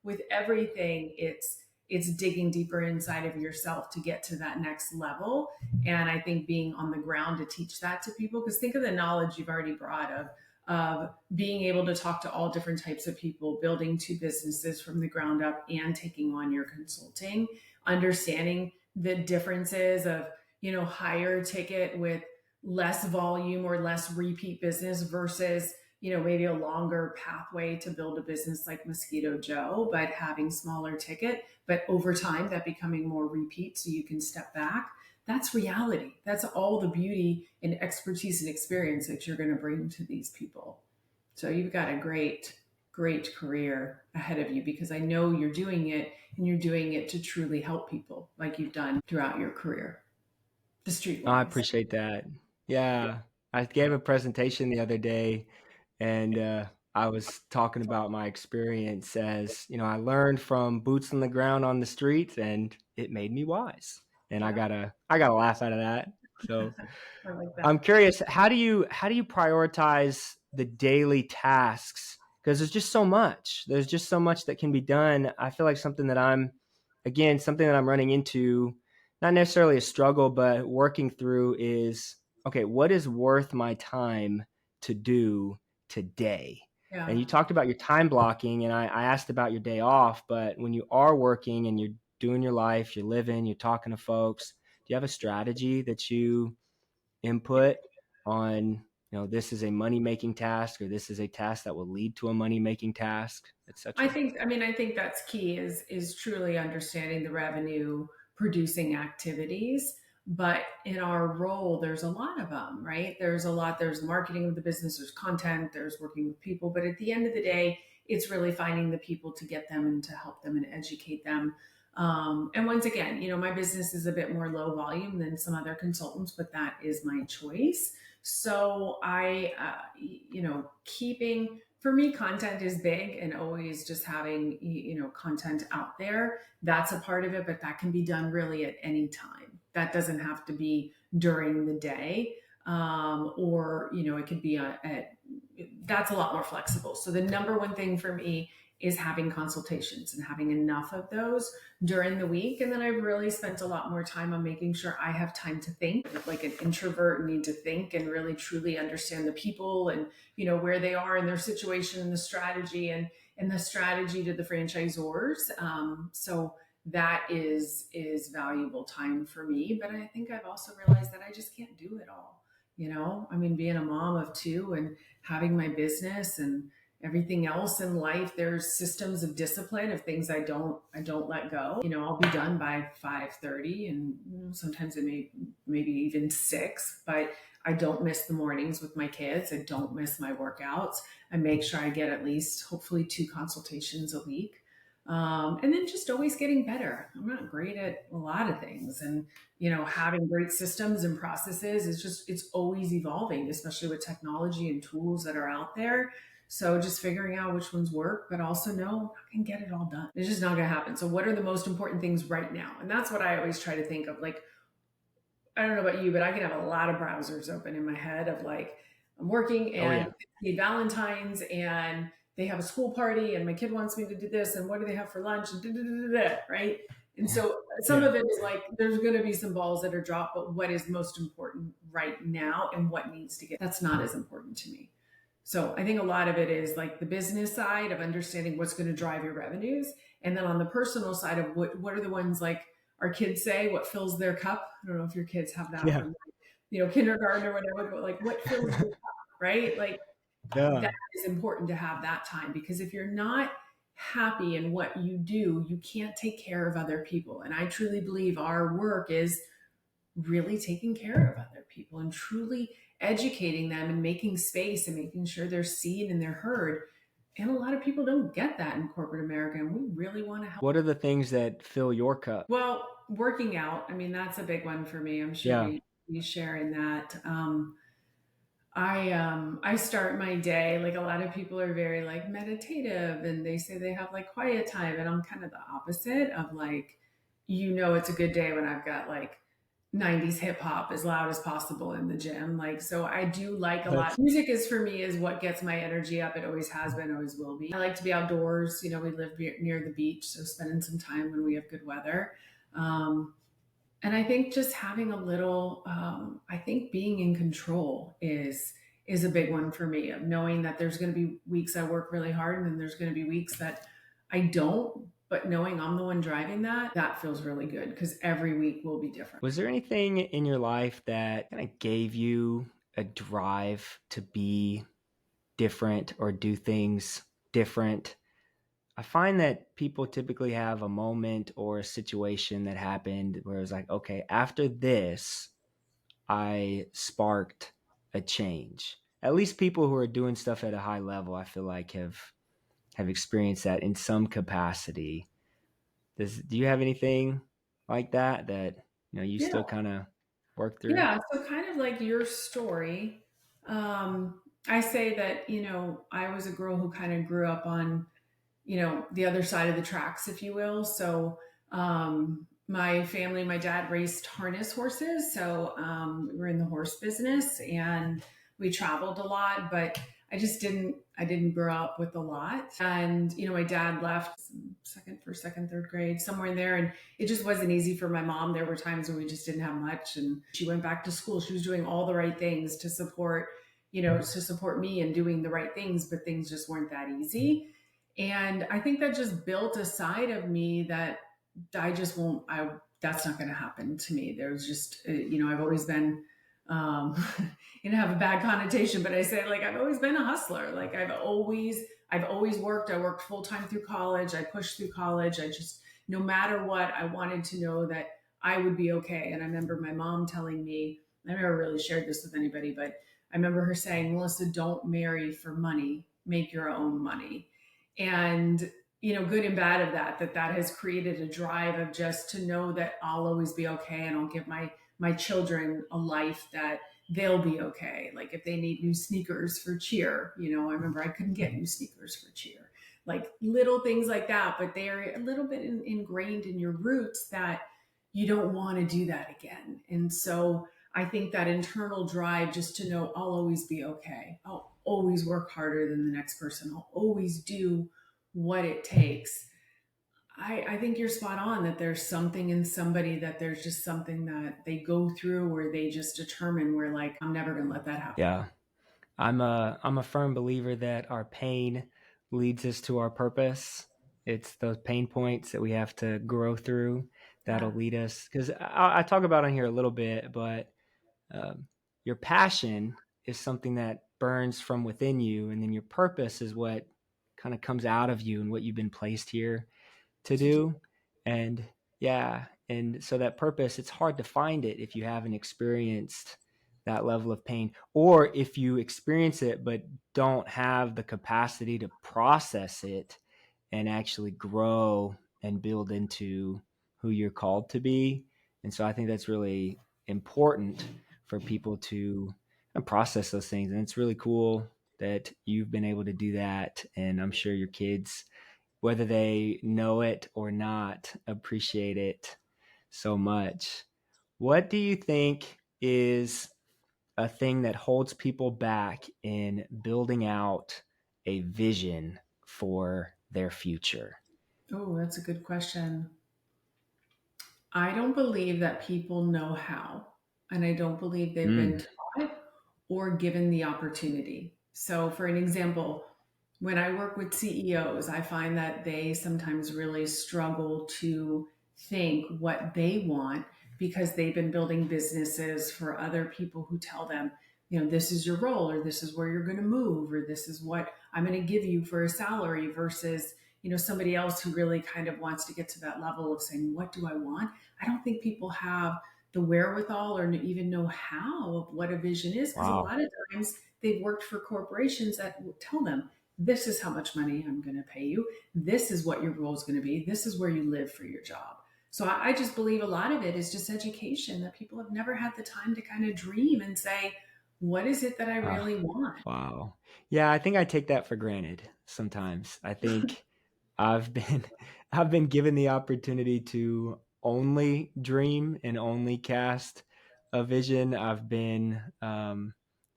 with everything, it's digging deeper inside of yourself to get to that next level. And I think being on the ground to teach that to people, because think of the knowledge you've already brought of being able to talk to all different types of people, building two businesses from the ground up and taking on your consulting, understanding the differences of, higher ticket with less volume or less repeat business versus, maybe a longer pathway to build a business like Mosquito Joe, but having smaller ticket, but over time that becoming more repeat so you can step back. That's reality. That's all the beauty and expertise and experience that you're going to bring to these people. So you've got a great, great career ahead of you, because I know you're doing it and you're doing it to truly help people like you've done throughout your career. The Streetwise. I appreciate that. Yeah. I gave a presentation the other day and I was talking about my experience as, I learned from boots on the ground on the streets and it made me wise. And I gotta laugh out of that. So I like that. I'm curious, how do you prioritize the daily tasks? Because there's just so much. There's just so much that can be done. I feel like something that I'm running into, not necessarily a struggle, but working through is, okay, what is worth my time to do today? Yeah. And you talked about your time blocking, and I asked about your day off, but when you are working and you're doing your life, you're living, you're talking to folks, do you have a strategy that you input on, this is a money-making task, or this is a task that will lead to a money-making task, etc.? I think that's key is truly understanding the revenue producing activities. But in our role, there's a lot of them, right? There's the marketing of the business, there's content, there's working with people. But at the end of the day, it's really finding the people to get them and to help them and educate them. And once again, my business is a bit more low volume than some other consultants, but that is my choice. So for me, content is big, and always just having, content out there. That's a part of it, but that can be done really at any time. That doesn't have to be during the day, or, it could be that's a lot more flexible. So the number one thing for me is having consultations and having enough of those during the week. And then I've really spent a lot more time on making sure I have time to think, like an introvert, need to think and really truly understand the people and, where they are in their situation and the strategy and the strategy to the franchisors. So that is valuable time for me. But I think I've also realized that I just can't do it all. Being a mom of two and having my business and everything else in life, there's systems of discipline of things I don't let go. I'll be done by 5:30, and sometimes it maybe even 6, but I don't miss the mornings with my kids. I don't miss my workouts. I make sure I get at least hopefully 2 consultations a week. And then just always getting better. I'm not great at a lot of things. And, having great systems and processes it's always evolving, especially with technology and tools that are out there. So just figuring out which ones work, but also know I can get it all done. It's just not going to happen. So what are the most important things right now? And that's what I always try to think of. Like, I don't know about you, but I can have a lot of browsers open in my head of like, I'm working and it's Valentine's and they have a school party and my kid wants me to do this and what do they have for lunch and right? And so some of it is like there's going to be some balls that are dropped, but what is most important right now and what needs to that's not as important to me. So I think a lot of it is like the business side of understanding what's going to drive your revenues, and then on the personal side of what are the ones like our kids say, what fills their cup. I don't know if your kids have that from kindergarten or whatever, but like what fills your cup, right? Like that is important to have that time, because if you're not happy in what you do, you can't take care of other people. And I truly believe our work is really taking care of other people and truly educating them and making space and making sure they're seen and they're heard. And a lot of people don't get that in corporate America, and we really want to help. What are the things that fill your cup? Well, working out, I mean, that's a big one for me. I'm sure we share in that. I start my day, like a lot of people are very like meditative and they say they have like quiet time, and I'm kind of the opposite of like, it's a good day when I've got like 90s hip hop as loud as possible in the gym. Like, so I do like a lot. Music is what gets my energy up. It always has been, always will be. I like to be outdoors. We live near the beach, so spending some time when we have good weather. And I think just having a little, I think being in control is a big one for me, of knowing that there's going to be weeks I work really hard and then there's going to be weeks that I don't, but knowing I'm the one driving that feels really good, because every week will be different. Was there anything in your life that kind of gave you a drive to be different or do things different? I find that people typically have a moment or a situation that happened where it's like, okay, after this, I sparked a change. At least people who are doing stuff at a high level, I feel like have experienced that in some capacity. Do you have anything like that you still kind of work through? Yeah, so kind of like your story. I say that, I was a girl who kind of grew up on, the other side of the tracks, if you will. So my family, my dad raced harness horses. So we were in the horse business and we traveled a lot, but I didn't grow up with a lot. And, my dad left second, third grade, somewhere in there. And it just wasn't easy for my mom. There were times when we just didn't have much. And she went back to school. She was doing all the right things to support me and doing the right things, but things just weren't that easy. And I think that just built a side of me that I just won't, that's not going to happen to me. There's just, I've always been, have a bad connotation, but I say like, I've always been a hustler. Like I've always worked. I worked full time through college. I pushed through college. I just, no matter what, I wanted to know that I would be okay. And I remember my mom telling me, I never really shared this with anybody, but I remember her saying, Melissa, don't marry for money, make your own money. And, good and bad of that has created a drive of just to know that I'll always be okay. And I'll give my children a life that they'll be okay. Like if they need new sneakers for cheer, I remember I couldn't get new sneakers for cheer, like little things like that, but they're a little bit ingrained in your roots that you don't want to do that again. And so I think that internal drive just to know I'll always be okay. I'll always work harder than the next person. I'll always do what it takes. I think you're spot on that there's something in somebody, that there's just something that they go through where they just determine where like, I'm never going to let that happen. Yeah. I'm a firm believer that our pain leads us to our purpose. It's those pain points that we have to grow through that'll lead us. Because I talk about on here a little bit, but your passion is something that burns from within you, and then your purpose is what kind of comes out of you and what you've been placed here to do. And yeah, and so that purpose, it's hard to find it if you haven't experienced that level of pain, or if you experience it but don't have the capacity to process it and actually grow and build into who you're called to be. And so I think that's really important for people to process those things. And it's really cool that you've been able to do that. And I'm sure your kids, whether they know it or not, appreciate it so much. What do you think is a thing that holds people back in building out a vision for their future? Oh, that's a good question. I don't believe that people know how, and I don't believe they've been Mm. taught or given the opportunity. So, for an example, when I work with CEOs, I find that they sometimes really struggle to think what they want because they've been building businesses for other people who tell them, this is your role, or this is where you're going to move, or this is what I'm going to give you for a salary versus, somebody else who really kind of wants to get to that level of saying, what do I want? I don't think people have the wherewithal or even know how of what a vision is, because a Wow. lot of times they've worked for corporations that will tell them, this is how much money I'm going to pay you. This is what your role is going to be. This is where you live for your job. So I just believe a lot of it is just education, that people have never had the time to kind of dream and say, what is it that I really want? Wow. Yeah, I think I take that for granted sometimes. I think I've been I've been given the opportunity to only dream and only cast a vision. I've been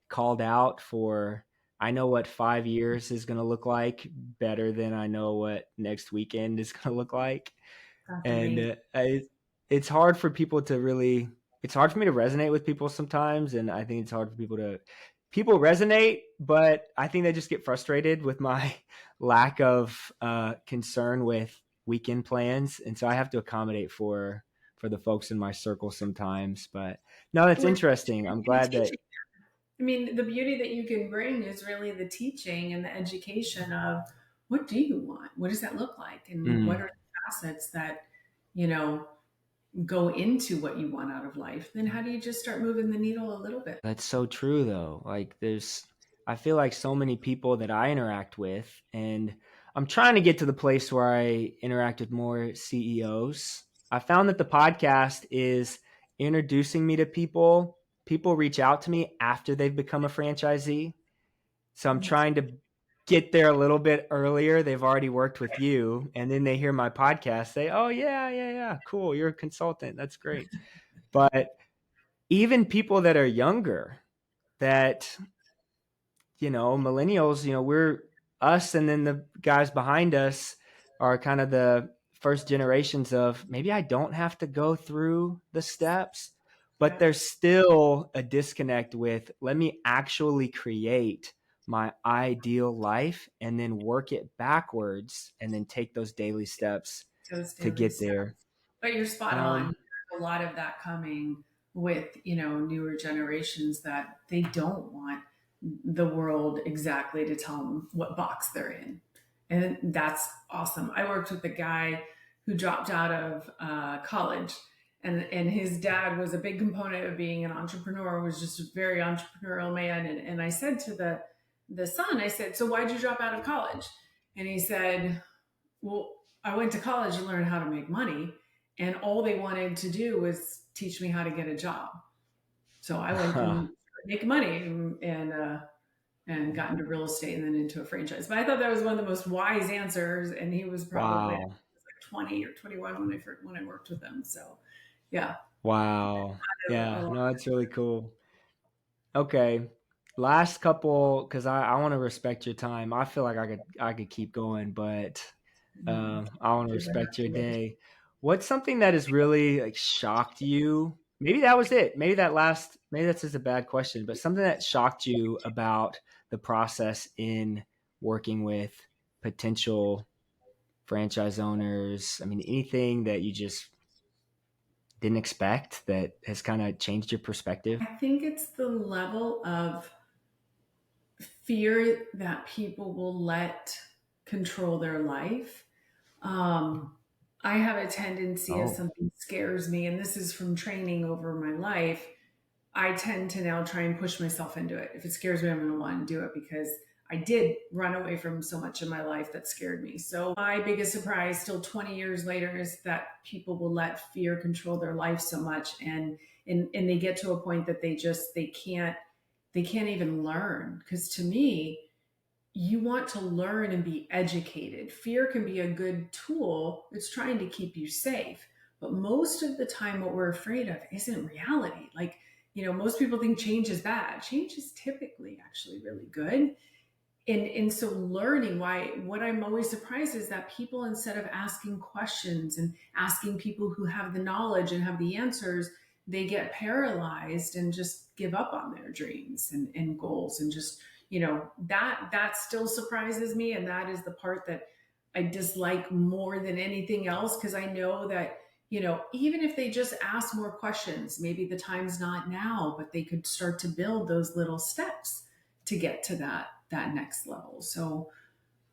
called out for, I know what 5 years is going to look like better than I know what next weekend is going to look like. That's And amazing. it's hard for people to really, it's hard for me to resonate with people sometimes. And I think it's hard for people resonate, but I think they just get frustrated with my lack of concern with weekend plans. And so I have to accommodate for the folks in my circle sometimes. But no, that's Well, it's interesting. I'm in glad that. teaching. I mean, the beauty that you can bring is really the teaching and the education of, what do you want? What does that look like? And what Mm. are the facets that, you know, go into what you want out of life? Then how do you just start moving the needle a little bit? That's so true though. Like I feel like so many people that I interact with, and I'm trying to get to the place where I interact with more CEOs. I found that the podcast is introducing me to people. People reach out to me after they've become a franchisee. So I'm That's trying to get there a little bit earlier. They've already worked with you, and then they hear my podcast, say, "Oh yeah, yeah, yeah, cool. You're a consultant. That's great." But even people that are younger, that, millennials, we're us, and then the guys behind us are kind of the first generations of, maybe I don't have to go through the steps, but yeah. there's still a disconnect with, let me actually create my ideal life and then work it backwards and then take those daily steps Those to daily get steps. there. But you're spot on. Um, There's a lot of that coming with, newer generations, that they don't want the world exactly to tell them what box they're in. And that's awesome. I worked with a guy who dropped out of college, and his dad was a big component of being an entrepreneur, was just a very entrepreneurial man. And I said to the son, I said, so why'd you drop out of college? And he said, well, I went to college to learn how to make money, and all they wanted to do was teach me how to get a job. So I went and make money, and got into real estate and then into a franchise. But I thought that was one of the most wise answers, and he was probably wow. like 20 or 21 when I worked with him. So yeah, Wow. a Yeah, lot. no, that's really cool. Okay. Last couple, because I want to respect your time. I feel like I could keep going, but I want to respect your day. What's something that has really like shocked you? Maybe that was it. Maybe that's just a bad question, but something that shocked you about the process in working with potential franchise owners. I mean, anything that you just didn't expect that has kind of changed your perspective? I think it's the level of fear that people will let control their life. I have a tendency if Oh, something scares me, and this is from training over my life, I tend to now try and push myself into it. If it scares me, I'm going to want to do it because I did run away from so much in my life that scared me. So my biggest surprise still 20 years later is that people will let fear control their life so much, and they get to a point that they can't even learn. Because to me, you want to learn and be educated. Fear can be a good tool. It's trying to keep you safe. But most of the time, what we're afraid of isn't reality. Like, most people think change is bad. Change is typically actually really good. And so learning what I'm always surprised is that people, instead of asking questions and asking people who have the knowledge and have the answers, they get paralyzed and just give up on their dreams and goals. And just, that still surprises me. And that is the part that I dislike more than anything else. Cause I know that, even if they just ask more questions, maybe the time's not now, but they could start to build those little steps to get to that next level. So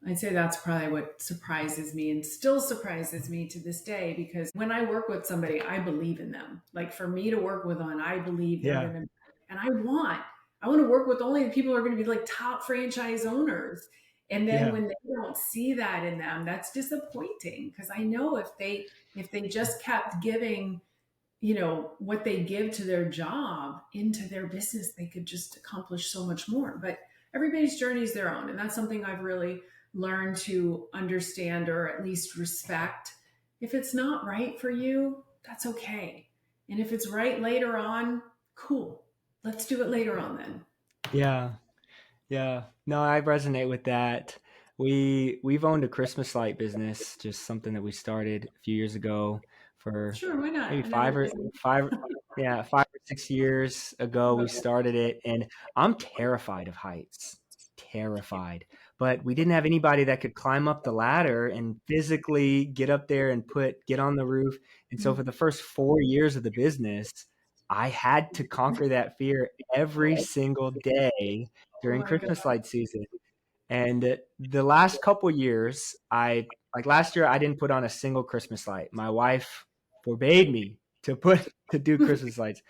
I'd say that's probably what surprises me and still surprises me to this day, because when I work with somebody, I believe in them. Like, for me to work with one, I believe they're yeah. going to, and I want to work with only the people who are going to be like top franchise owners. And then Yeah. when they don't see that in them, that's disappointing, because I know if they just kept giving, what they give to their job into their business, they could just accomplish so much more. But everybody's journey is their own. And that's something I've really learned to understand, or at least respect. If it's not right for you, that's okay. And if it's right later on, cool. Let's do it later on then. Yeah. Yeah. No, I resonate with that. We've owned a Christmas light business, just something that we started a few years ago for Sure, why maybe not? five Another or business. five, yeah, 5 or 6 years ago we Okay. started it, and I'm terrified of heights. Terrified. But we didn't have anybody that could climb up the ladder and physically get up there and get on the roof. And so for the first 4 years of the business, I had to conquer that fear every single day Oh during my God. Christmas light season. And the last couple years, like last year, I didn't put on a single Christmas light. My wife forbade me to do Christmas lights.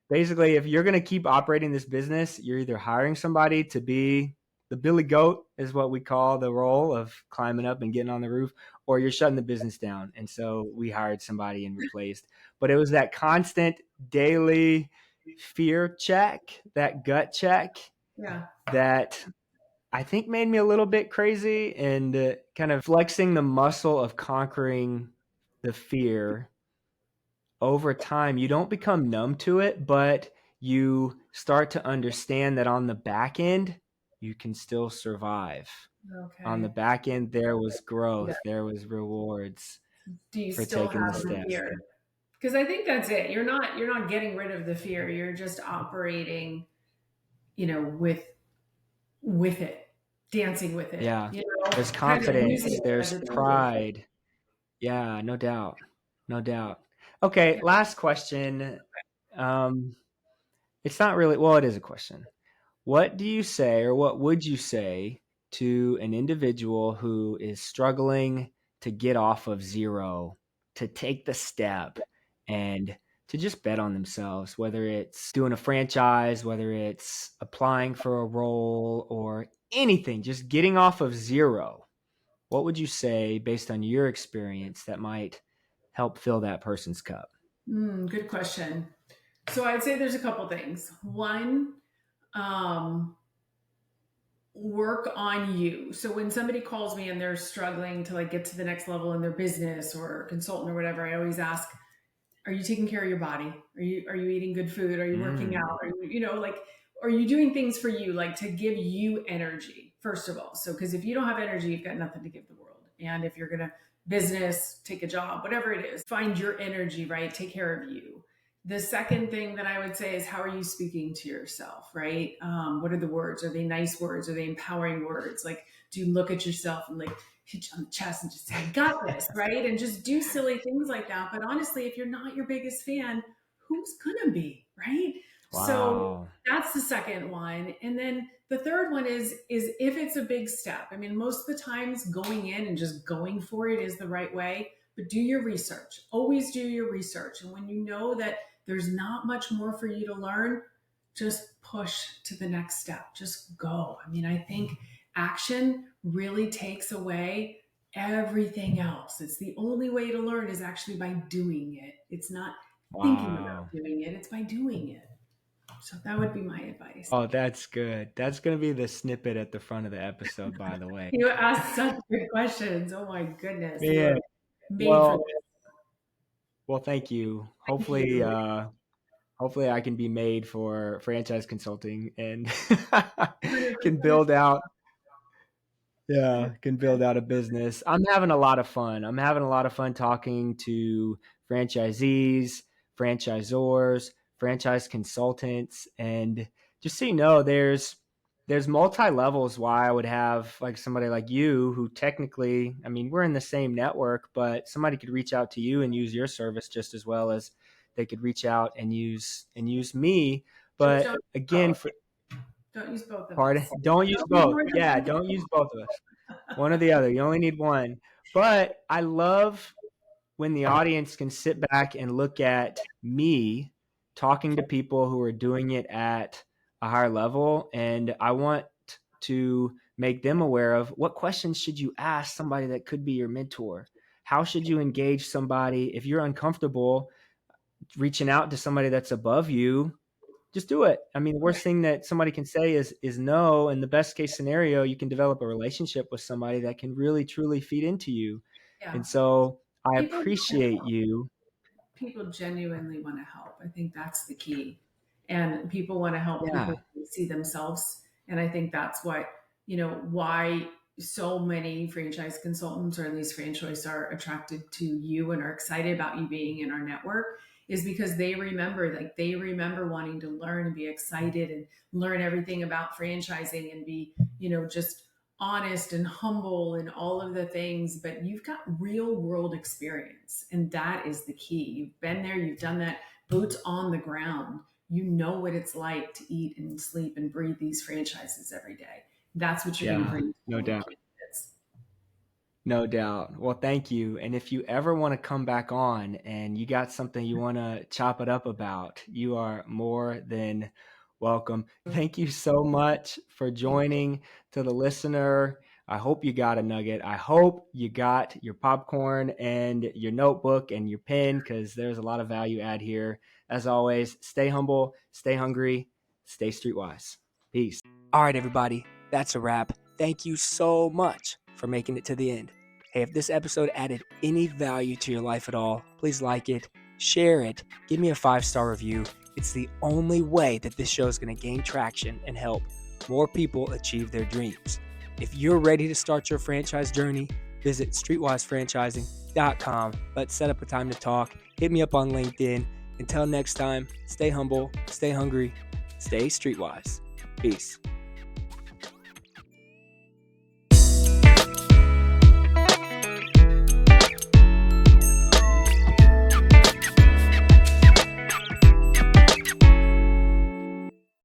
Basically, if you're going to keep operating this business, you're either hiring somebody to be the Billy Goat, is what we call the role of climbing up and getting on the roof, or you're shutting the business down. And so we hired somebody and replaced. But it was that constant daily fear check, that gut check, Yeah. that I think made me a little bit crazy, and kind of flexing the muscle of conquering the fear. Over time, you don't become numb to it, but you start to understand that on the back end, you can still survive. On the Okay. back end, there was Yeah. growth, there was rewards Do you for still taking the have the steps. fear? Because I think that's it. You're not getting rid of the fear. You're just operating, with it, dancing with it, Yeah. There's kind of confidence, using it as there's a tool. pride. Yeah, no doubt. No doubt. Okay, Yeah. last question. Um, it's not really, well, it is a question. What do you say, or what would you say to an individual who is struggling to get off of zero, to take the step and to just bet on themselves, whether it's doing a franchise, whether it's applying for a role or anything, just getting off of zero? What would you say based on your experience that might help fill that person's cup? Good question. So I'd say there's a couple things. One, um, work on you. So when somebody calls me and they're struggling to like get to the next level in their business or consultant or whatever, I always ask, are you taking care of your body? Are you eating good food? Are you working Mm, out? Are you doing things for you, like to give you energy, first of all? So, because if you don't have energy, you've got nothing to give the world. And if you're going to business, take a job, whatever it is, find your energy, right? Take care of you. The second thing that I would say is, how are you speaking to yourself, right? What are the words? Are they nice words? Are they empowering words? Like, do you look at yourself and like hit you on the chest and just say, I got this, right? And just do silly things like that. But honestly, if you're not your biggest fan, who's gonna be, right? So wow. that's the second one. And then the third one is if it's a big step. I mean, most of the times going in and just going for it is the right way, but do your research. Always do your research. And when you know that there's not much more for you to learn, just push to the next step. Just go. I mean, I think action really takes away everything else. It's the only way to learn is actually by doing it. It's not thinking Wow. about doing it, it's by doing it. So that would be my advice. Oh, that's good. That's going to be the snippet at the front of the episode, by the way. You asked such good questions. Oh my goodness. You Man, are made for well, thank you. this. Thank you. Hopefully I can be made for franchise consulting and can 100%. build out a business. I'm having a lot of fun. I'm having a lot of fun talking to franchisees, franchisors, franchise consultants, and just so you know, there's multi levels why I would have like somebody like you who technically, I mean, we're in the same network, but somebody could reach out to you and use your service just as well as they could reach out and use me. But Don't again, don't use both of pardon, us. don't use both. Yeah, don't use both of us. One or the other. You only need one. But I love when the audience can sit back and look at me talking to people who are doing it at a higher level. And I want to make them aware of what questions should you ask somebody that could be your mentor? How should you engage somebody if you're uncomfortable reaching out to somebody that's above you? Just do it. I mean, the worst thing that somebody can say is no. And the best case scenario, you can develop a relationship with somebody that can really, truly feed into you. Yeah. And so I People appreciate you. People genuinely want to help. I think that's the key. And people want to help Yeah. people see themselves. And I think that's what, why so many franchise consultants or at least franchise are attracted to you and are excited about you being in our network is because they remember wanting to learn and be excited and learn everything about franchising and be, just honest and humble and all of the things, but you've got real world experience. And that is the key. You've been there, you've done that, boots on the ground. You know what it's like to eat and sleep and breathe these franchises every day. That's what you're going to bring. No doubt. No doubt. Well, thank you. And if you ever want to come back on and you got something you want to chop it up about, you are more than welcome. Thank you so much for joining. To the listener, I hope you got a nugget. I hope you got your popcorn and your notebook and your pen because there's a lot of value add here. As always, stay humble, stay hungry, stay streetwise. Peace. All right, everybody. That's a wrap. Thank you so much for making it to the end. Hey, if this episode added any value to your life at all, please like it, share it, give me a 5-star review. It's the only way that this show is going to gain traction and help more people achieve their dreams. If you're ready to start your franchise journey, visit streetwisefranchising.com. Let's set up a time to talk. Hit me up on LinkedIn. Until next time, stay humble, stay hungry, stay streetwise. Peace.